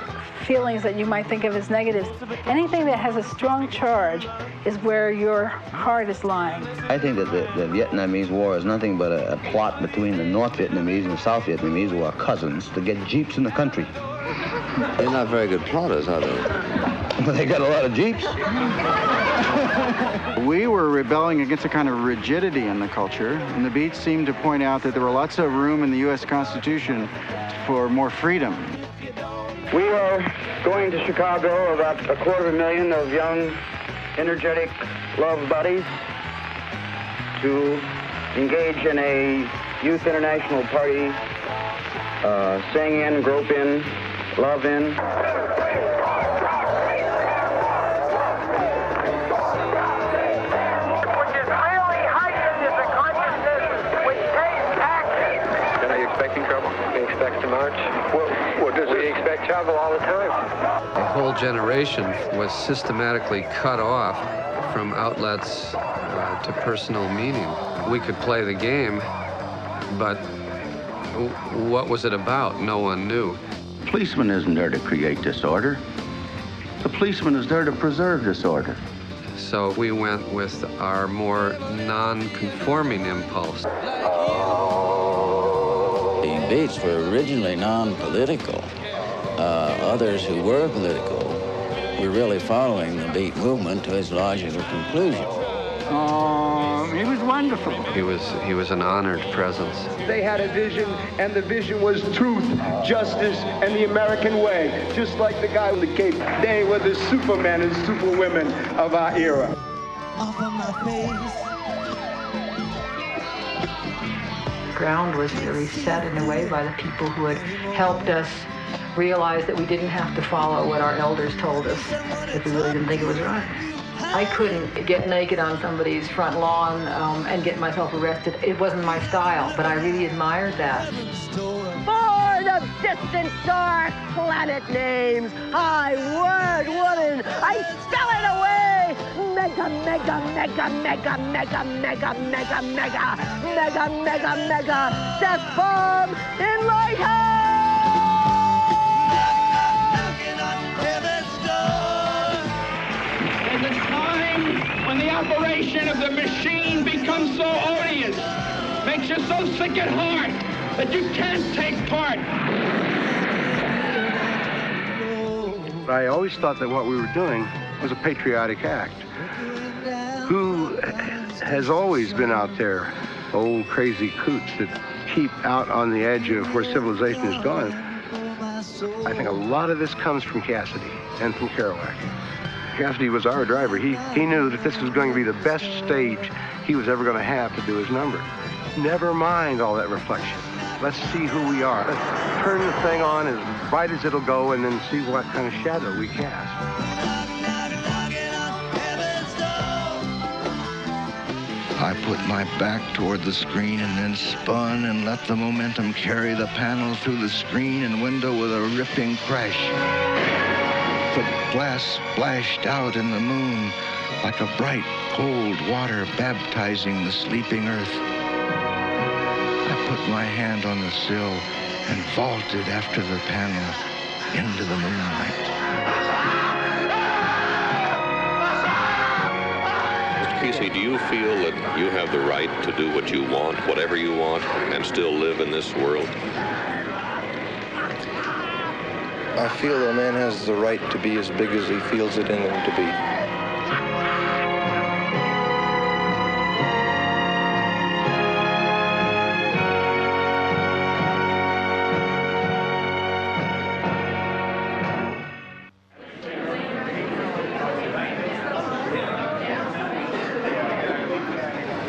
feelings that you might think of as negatives. Anything that has a strong charge is where your heart is lying. I think that the Vietnamese War is nothing but a plot between the North Vietnamese and the South Vietnamese, who are cousins, to get jeeps in the country. They're not very good plotters, are they? But they got a lot of jeeps. We were rebelling against a kind of rigidity in the culture, and the Beats seemed to point out that there were lots of room in the U.S. Constitution for more freedom. We are going to Chicago, about 250,000 of young, energetic love buddies, to engage in a youth international party, sing in, grope in, love in. We expect trouble all the time. A whole generation was systematically cut off from outlets to personal meaning. We could play the game, but what was it about? No one knew. The policeman isn't there to create disorder. The policeman is there to preserve disorder. So we went with our more non-conforming impulse. The Beats were originally non-political. Others who were political were really following the Beat movement to its logical conclusion. He was wonderful. He was an honored presence. They had a vision, and the vision was truth, justice, and the American way. Just like the guy on the Cape. They were the supermen and superwomen of our era. Off of my face. The ground was really set in a way by the people who had helped us realize that we didn't have to follow what our elders told us if we really didn't think it was right. I couldn't get naked on somebody's front lawn and get myself arrested. It wasn't my style, but I really admired that. For the distant star planet names, I word woman, I spell it away. Mega, mega, mega, mega, mega, mega, mega, mega, mega, mega, mega, death bomb in lighthouse. There's a time when the operation of the machine becomes so odious, makes you so sick at heart that you can't take part. I always thought that what we were doing was a patriotic act. Who has always been out there? Old crazy coots that keep out on the edge of where civilization is gone. I think a lot of this comes from Cassady and from Kerouac. Cassady was our driver. He knew that this was going to be the best stage he was ever going to have to do his number. Never mind all that reflection. Let's see who we are. Let's turn the thing on as bright as it'll go and then see what kind of shadow we cast. I put my back toward the screen and then spun and let the momentum carry the panel through the screen and window with a ripping crash. The glass splashed out in the moon like a bright, cold water baptizing the sleeping earth. I put my hand on the sill and vaulted after the panel into the moonlight. Mr. Casey, do you feel that you have the right to do what you want, whatever you want, and still live in this world? I feel that a man has the right to be as big as he feels it in him to be.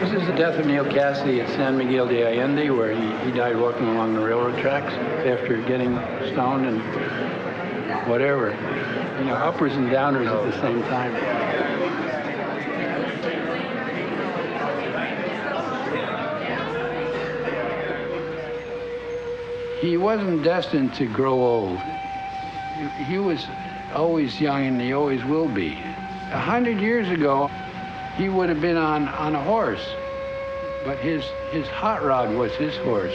This is the death of Neal Cassady at San Miguel de Allende, where he died walking along the railroad tracks after getting stoned and whatever. You know, uppers and downers at the same time. He wasn't destined to grow old. He was always young, and he always will be. 100 years ago, he would have been on a horse, but his hot rod was his horse.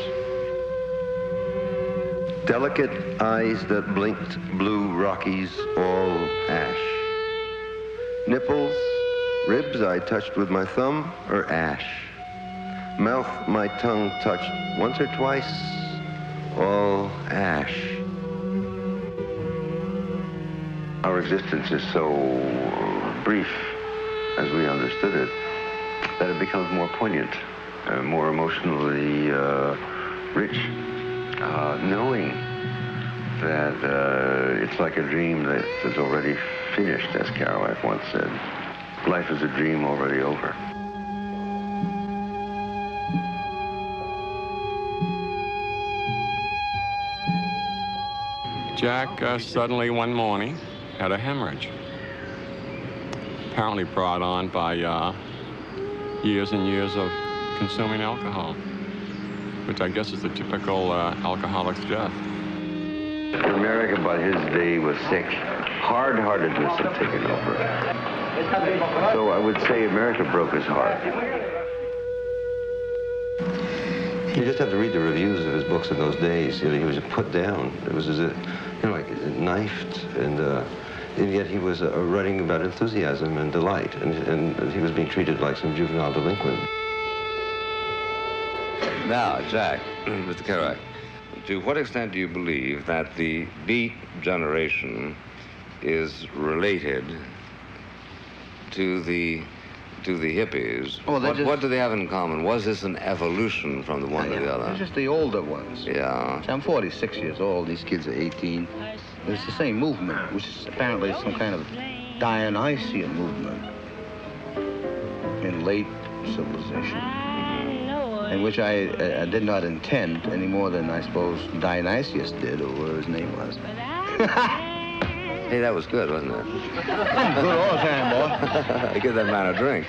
Delicate eyes that blinked blue Rockies, all ash. Nipples, ribs I touched with my thumb, or ash. Mouth my tongue touched once or twice, all ash. Our existence is so brief, as we understood it, that it becomes more poignant, more emotionally rich, knowing that it's like a dream that is already finished, as Kerouac once said. Life is a dream already over. Jack suddenly one morning had a hemorrhage, apparently brought on by years and years of consuming alcohol, which I guess is the typical alcoholic's death. America by his day was sick. Hard-heartedness had taken over. So I would say America broke his heart. You just have to read the reviews of his books in those days. You know, he was put down. It was as if, you know, like knifed, and yet he was writing about enthusiasm and delight, and he was being treated like some juvenile delinquent. Now, Jack, Mr. Kerouac, to what extent do you believe that the Beat generation is related to the hippies? Oh, what do they have in common? Was this an evolution from the one to the other? They're just the older ones. Yeah. I'm 46 years old. These kids are 18. It's the same movement, which is apparently some kind of Dionysian movement in late civilization, and which I did not intend any more than I suppose Dionysius did, or whatever his name was. Hey, that was good, wasn't it? Good all the time, boy. Give that man a drink.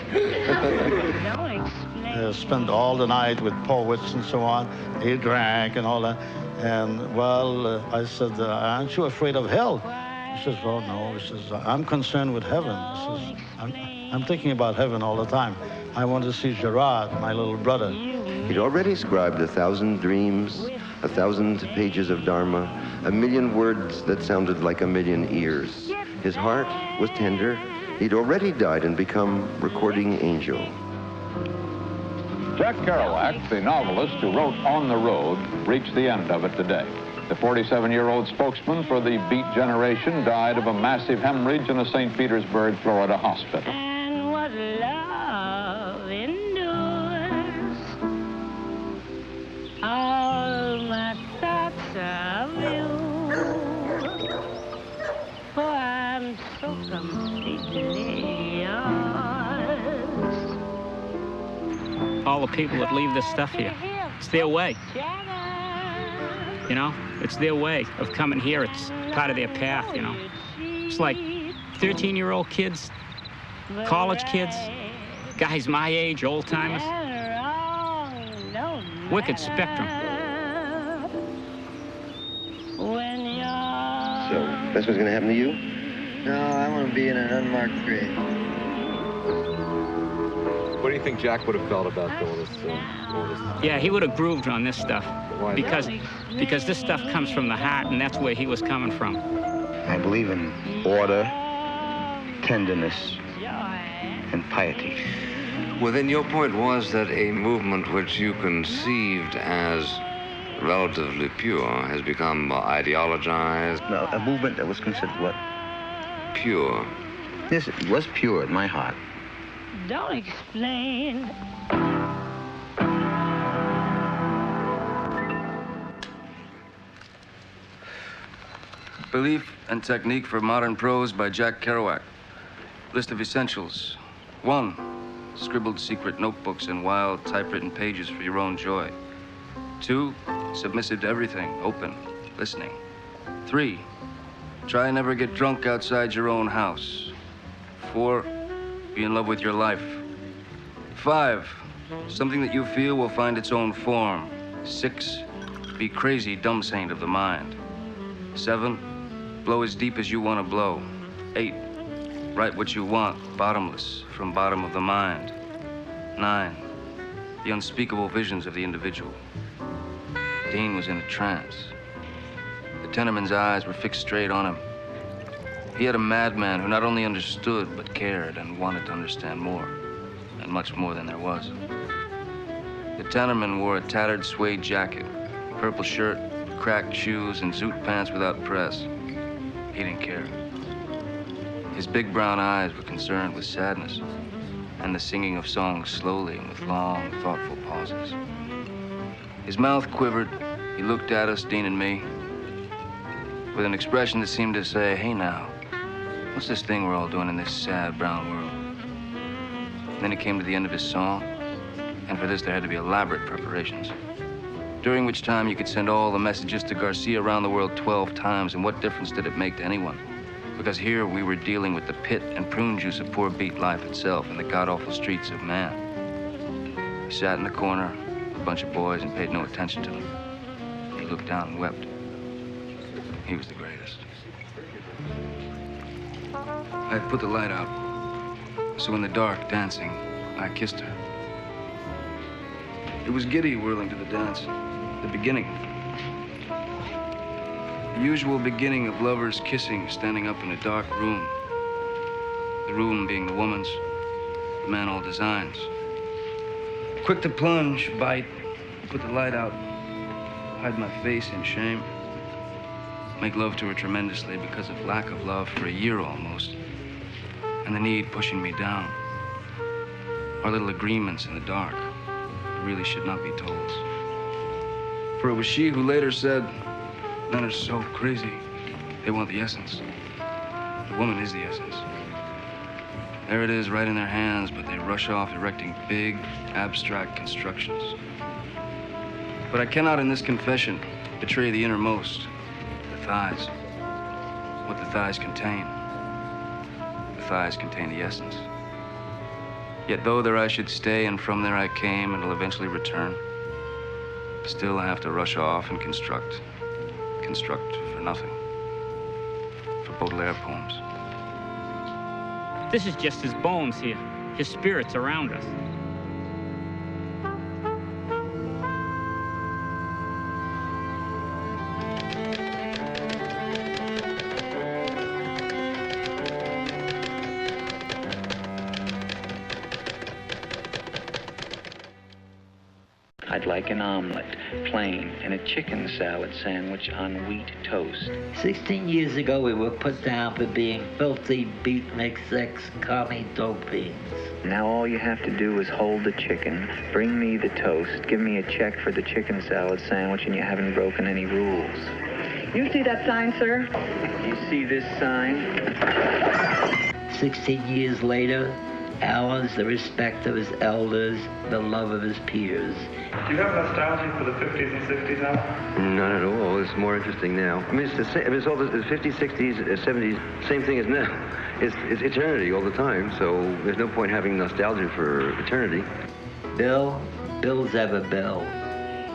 Spent all the night with poets and so on. He drank and all that. And, well, I said, aren't you afraid of hell? He says, oh, no. He says, I'm concerned with heaven. He says, I'm thinking about heaven all the time. I want to see Gerard, my little brother. He'd already scribed 1,000 dreams, 1,000 pages of Dharma, 1,000,000 words that sounded like 1,000,000 ears. His heart was tender. He'd already died and become recording angel. Jack Kerouac, the novelist who wrote On the Road, reached the end of it today. The 47-year-old spokesman for the Beat generation died of a massive hemorrhage in a St. Petersburg, Florida hospital. And what love endures, all my thoughts of you, for I'm so completely yours. All the people that leave this stuff here, it's their way. You know, it's their way of coming here. It's part of their path, you know. It's like 13-year-old kids, college kids, guys my age, old-timers. Wicked spectrum. So, that's what's going to happen to you? No, I want to be in an unmarked grave. What do you think Jack would have felt about all this? Yeah, he would have grooved on this stuff. Why? Because this stuff comes from the heart, and that's where he was coming from. I believe in order, tenderness, and piety. Well, then your point was that a movement which you conceived as relatively pure has become ideologized. No, a movement that was considered what? Pure. Yes, it was pure in my heart. Don't explain. Belief and Technique for Modern Prose by Jack Kerouac. List of essentials. 1. Scribbled secret notebooks and wild typewritten pages for your own joy. 2. Submissive to everything, open, listening. 3. Try and never get drunk outside your own house. 4. Be in love with your life. 5. Something that you feel will find its own form. 6. Be crazy, dumb saint of the mind. 7. Blow as deep as you want to blow. 8. Write what you want, bottomless, from bottom of the mind. 9. The unspeakable visions of the individual. Dean was in a trance. The tenorman's eyes were fixed straight on him. He had a madman who not only understood, but cared and wanted to understand more, and much more than there was. The tenorman wore a tattered suede jacket, purple shirt, cracked shoes, and zoot pants without press. He didn't care. His big brown eyes were concerned with sadness and the singing of songs slowly and with long, thoughtful pauses. His mouth quivered. He looked at us, Dean and me, with an expression that seemed to say, "Hey now, what's this thing we're all doing in this sad brown world?" And then he came to the end of his song, and for this there had to be elaborate preparations, during which time you could send all the messages to Garcia around the world 12 times, and what difference did it make to anyone? Because here we were dealing with the pit and prune juice of poor beat life itself in the god-awful streets of man. He sat in the corner with a bunch of boys and paid no attention to them. He looked down and wept. He was the greatest. I had put the light out, so in the dark, dancing, I kissed her. It was giddy whirling to the dance, the beginning. The usual beginning of lovers kissing, standing up in a dark room. The room being the woman's, the man all designs. Quick to plunge, bite, put the light out, hide my face in shame. Make love to her tremendously because of lack of love for a year almost, and the need pushing me down. Our little agreements in the dark really should not be told. For it was she who later said, "Men are so crazy, they want the essence. The woman is the essence." There it is right in their hands, but they rush off erecting big, abstract constructions. But I cannot in this confession betray the innermost, the thighs, what the thighs contain. The thighs contain the essence. Yet though there I should stay, and from there I came, and will eventually return, still I have to rush off and construct for nothing. For Baudelaire poems. This is just his bones here. His spirit's around us. I'd like an omelet, plain, and a chicken salad sandwich on wheat toast. 16 years ago, we were put down for being filthy, beatnik, sex, commie, dope fiends. Now all you have to do is hold the chicken, bring me the toast, give me a check for the chicken salad sandwich, and you haven't broken any rules. You see that sign, sir? You see this sign? 16 years later, Alan's the respect of his elders, the love of his peers. Do you have nostalgia for the 50s and 60s now? Not at all. It's more interesting now. I mean, it's the same. It's all the 50s, 60s, 70s, same thing as now. It's eternity all the time, so there's no point having nostalgia for eternity. Bill's ever Bill,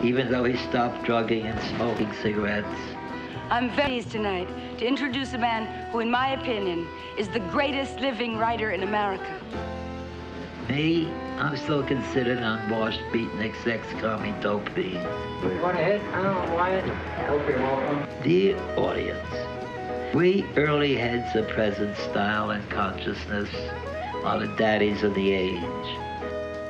even though he stopped drugging and smoking cigarettes. I'm very pleased tonight to introduce a man who, in my opinion, is the greatest living writer in America. Me, I'm still considered unwashed, beatnik, sex, commie, dope fiend. You want to hit? Oh, Wyatt. Okay, welcome. Dear audience, we early heads of present style and consciousness are the daddies of the age.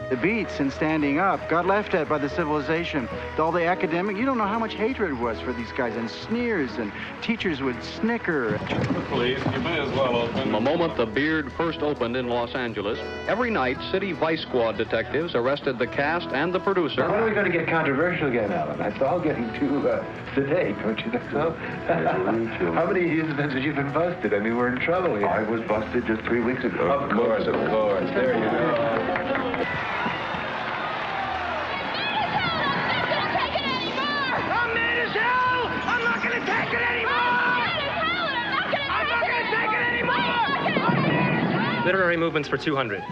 The beats and standing up got laughed at by the civilization. All the academic, you don't know how much hatred was for these guys, and sneers, and teachers would snicker. Please, you may as well open. From the moment the Beard first opened in Los Angeles, every night city vice squad detectives arrested the cast and the producer. When are we going to get controversial again, Alan? That's all getting too sedate, don't you think so? How many years have you been busted? I mean, we're in trouble here. I was busted just 3 weeks ago. Of course. There you go. Literary movements for 200.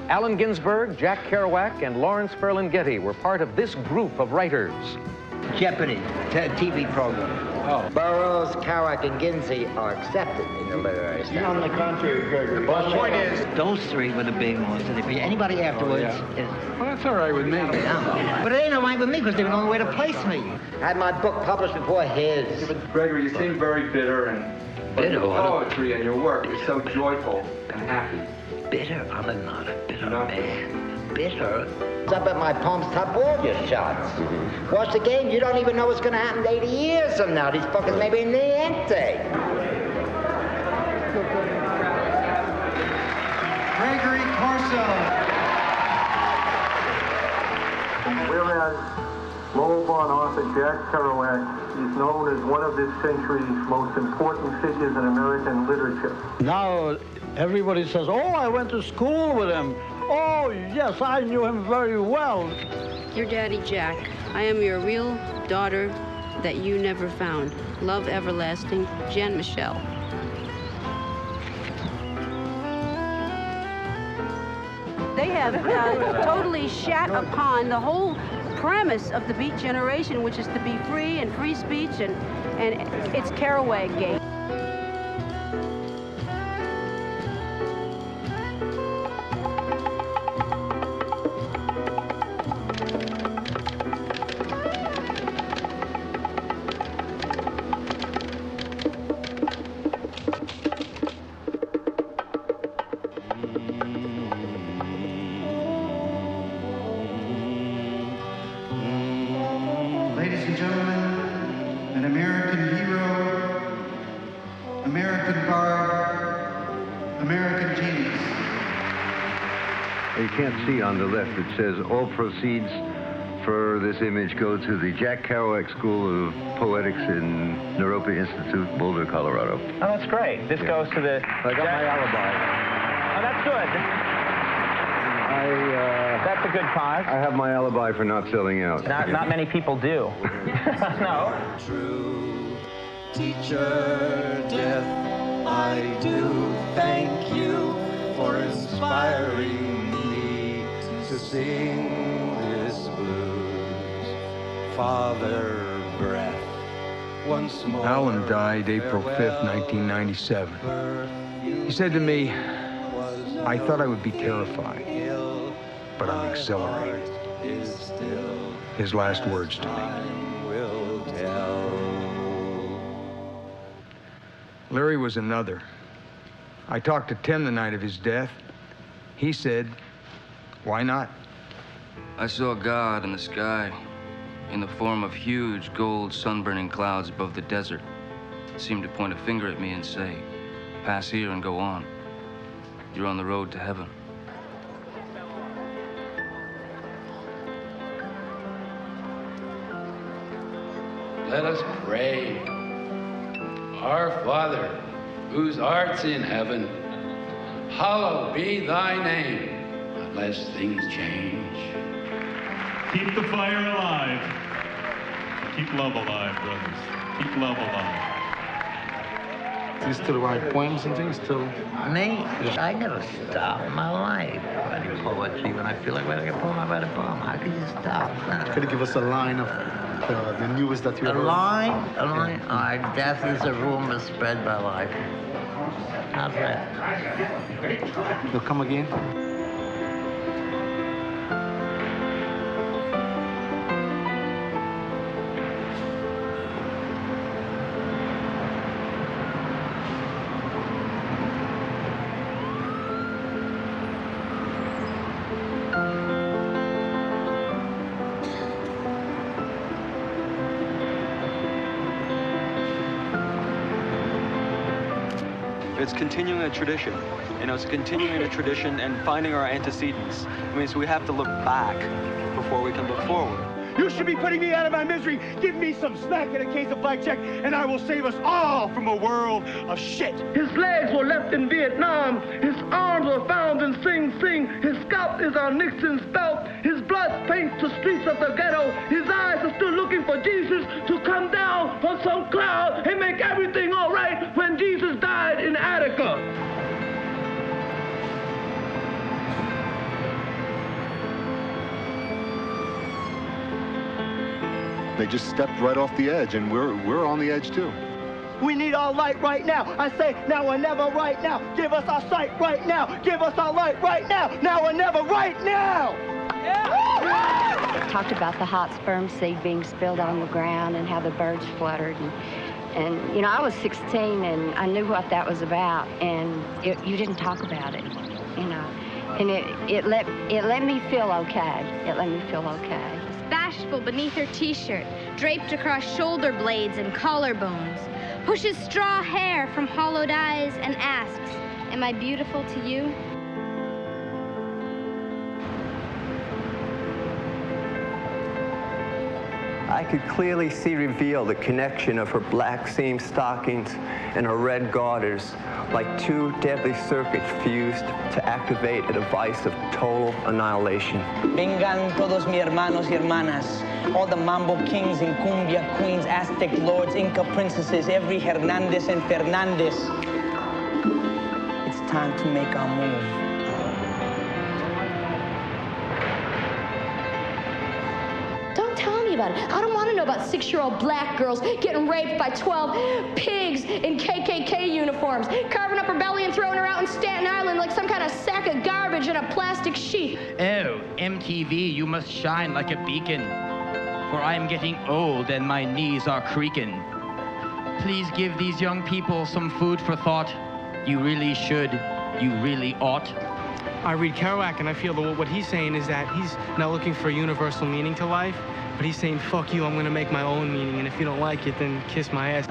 Allen Ginsberg, Jack Kerouac, and Lawrence Ferlin Getty were part of this group of writers. Jeopardy, TV program. Oh. Burroughs, Kerouac, and Ginsey are accepted in the literary style. On the contrary, Gregory. The point is, those three were the big ones. And if anybody afterwards is... Well, that's all right with me. But it ain't all right with me because they were the only way to place me. I had my book published before his. Yeah, but Gregory, you seem very bitter and... Bitter? Your poetry and your work is so joyful and happy. Bitter? I'm not a bitter man. Bitter? I bet my palms top all your shots. Watch the game, you don't even know what's going to happen 80 years from now. These fuckers may be niente. Gregory Corso. Whereas Lowell-born author Jack Kerouac is known as one of this century's most important figures in American literature. Now, everybody says, oh, I went to school with him. Oh, yes, I knew him very well. Your daddy, Jack. I am your real daughter that you never found. Love everlasting, Jen Michelle. They have totally shat upon the whole premise of the Beat Generation, which is to be free and free speech, and it's Kerouac gate. Ladies and gentlemen, an American hero, American bard, American genius. You can't see on the left, it says all proceeds for this image go to the Jack Kerouac School of Poetics in Naropa Institute, Boulder, Colorado. Oh, that's great. This goes to the... I got my alibi. Oh, that's good. That's a good cause. I have my alibi for not selling out. Not many people do. No. True teacher, death, I do thank you for inspiring me to sing this blues. Father, breath, once more. Alan died April 5th, 1997. He said to me, I thought I would be terrified, but I'm exhilarated. His last words to me. Larry was another. I talked to Tim the night of his death. He said, why not? I saw God in the sky in the form of huge gold sunburning clouds above the desert. It seemed to point a finger at me and say, pass here and go on. You're on the road to heaven. Let us pray. Our Father, whose art's in heaven, hallowed be thy name, unless things change. Keep the fire alive. Keep love alive, brothers. Keep love alive. Do you still write poems and things still? Me? I never stop in my life writing poetry. When I feel like writing a poem, I write a poem. How can you stop? Could you give us a line of the newest that you A heard? line? A line? All right, death is a rumor spread by life. How's that? You'll come again? it's continuing a tradition. You know, it's continuing a tradition and finding our antecedents. I mean, so we have to look back before we can look forward. You should be putting me out of my misery. Give me some snack and a case of blackjack, and I will save us all from a world of shit. His legs were left in Vietnam. His arms were found in Sing Sing. His scalp is on Nixon's belt. His blood paints the streets of the ghetto. His eyes are still looking for Jesus to come down on some cloud and make everything all right when Jesus died in Attica. They just stepped right off the edge, and we're on the edge too. We need our light right now. I say now or never right now. Give us our sight right now. Give us our light right now. Now or never right now. Talked about the hot sperm seed being spilled on the ground and how the birds fluttered. And you know, I was 16 and I knew what that was about. And you didn't talk about it, you know. And it let me feel okay. It let me feel okay. Bashful beneath her t-shirt, draped across shoulder blades and collarbones, pushes straw hair from hollowed eyes and asks, "Am I beautiful to you?" I could clearly see revealed the connection of her black seam stockings and her red garters, like two deadly circuits fused to activate a device of total annihilation. Vengan todos mis hermanos y hermanas, all the Mambo kings and cumbia queens, Aztec lords, Inca princesses, every Hernandez and Fernandez. It's time to make our move. About it. I don't want to know about 6-year-old black girls getting raped by 12 pigs in KKK uniforms, carving up her belly and throwing her out in Staten Island like some kind of sack of garbage in a plastic sheet. Oh, MTV, you must shine like a beacon, for I am getting old and my knees are creaking. Please give these young people some food for thought. You really should. You really ought. I read Kerouac and I feel that what he's saying is that he's not looking for a universal meaning to life, but he's saying, fuck you, I'm gonna make my own meaning, and if you don't like it, then kiss my ass.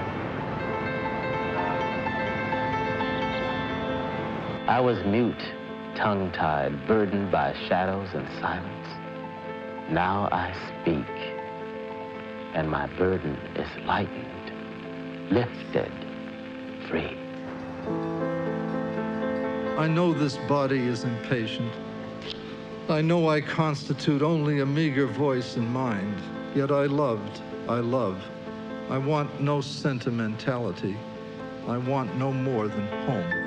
I was mute, tongue-tied, burdened by shadows and silence. Now I speak, and my burden is lightened, lifted, free. I know this body is impatient. I know I constitute only a meager voice and mind, yet I love. I want no sentimentality. I want no more than home.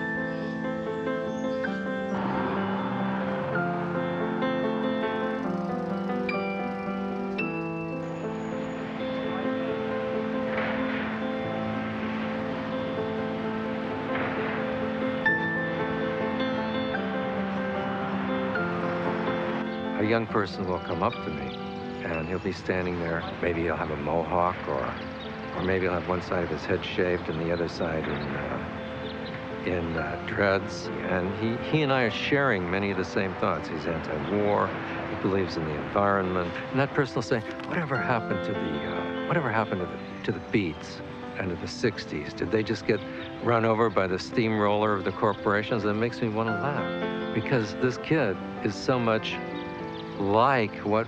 A young person will come up to me, and he'll be standing there. Maybe he'll have a mohawk, or maybe he'll have one side of his head shaved and the other side in dreads. And he and I are sharing many of the same thoughts. He's anti-war. He believes in the environment. And that person will say, "Whatever happened to the Beats and to the '60s? Did they just get run over by the steamroller of the corporations?" And it makes me want to laugh, because this kid is so much like what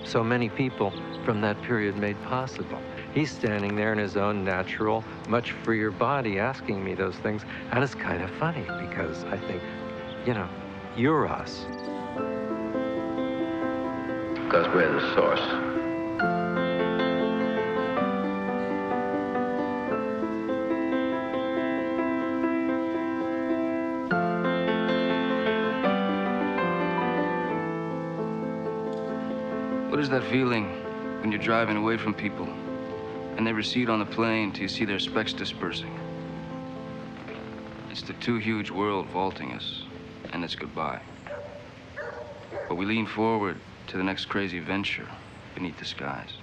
so many people from that period made possible. He's standing there in his own natural, much freer body asking me those things, and it's kind of funny because I think, you know, you're us. Because we're the source. What is that feeling when you're driving away from people and they recede on the plane till you see their specks dispersing? It's the too huge world vaulting us, and it's goodbye. But we lean forward to the next crazy venture beneath the skies.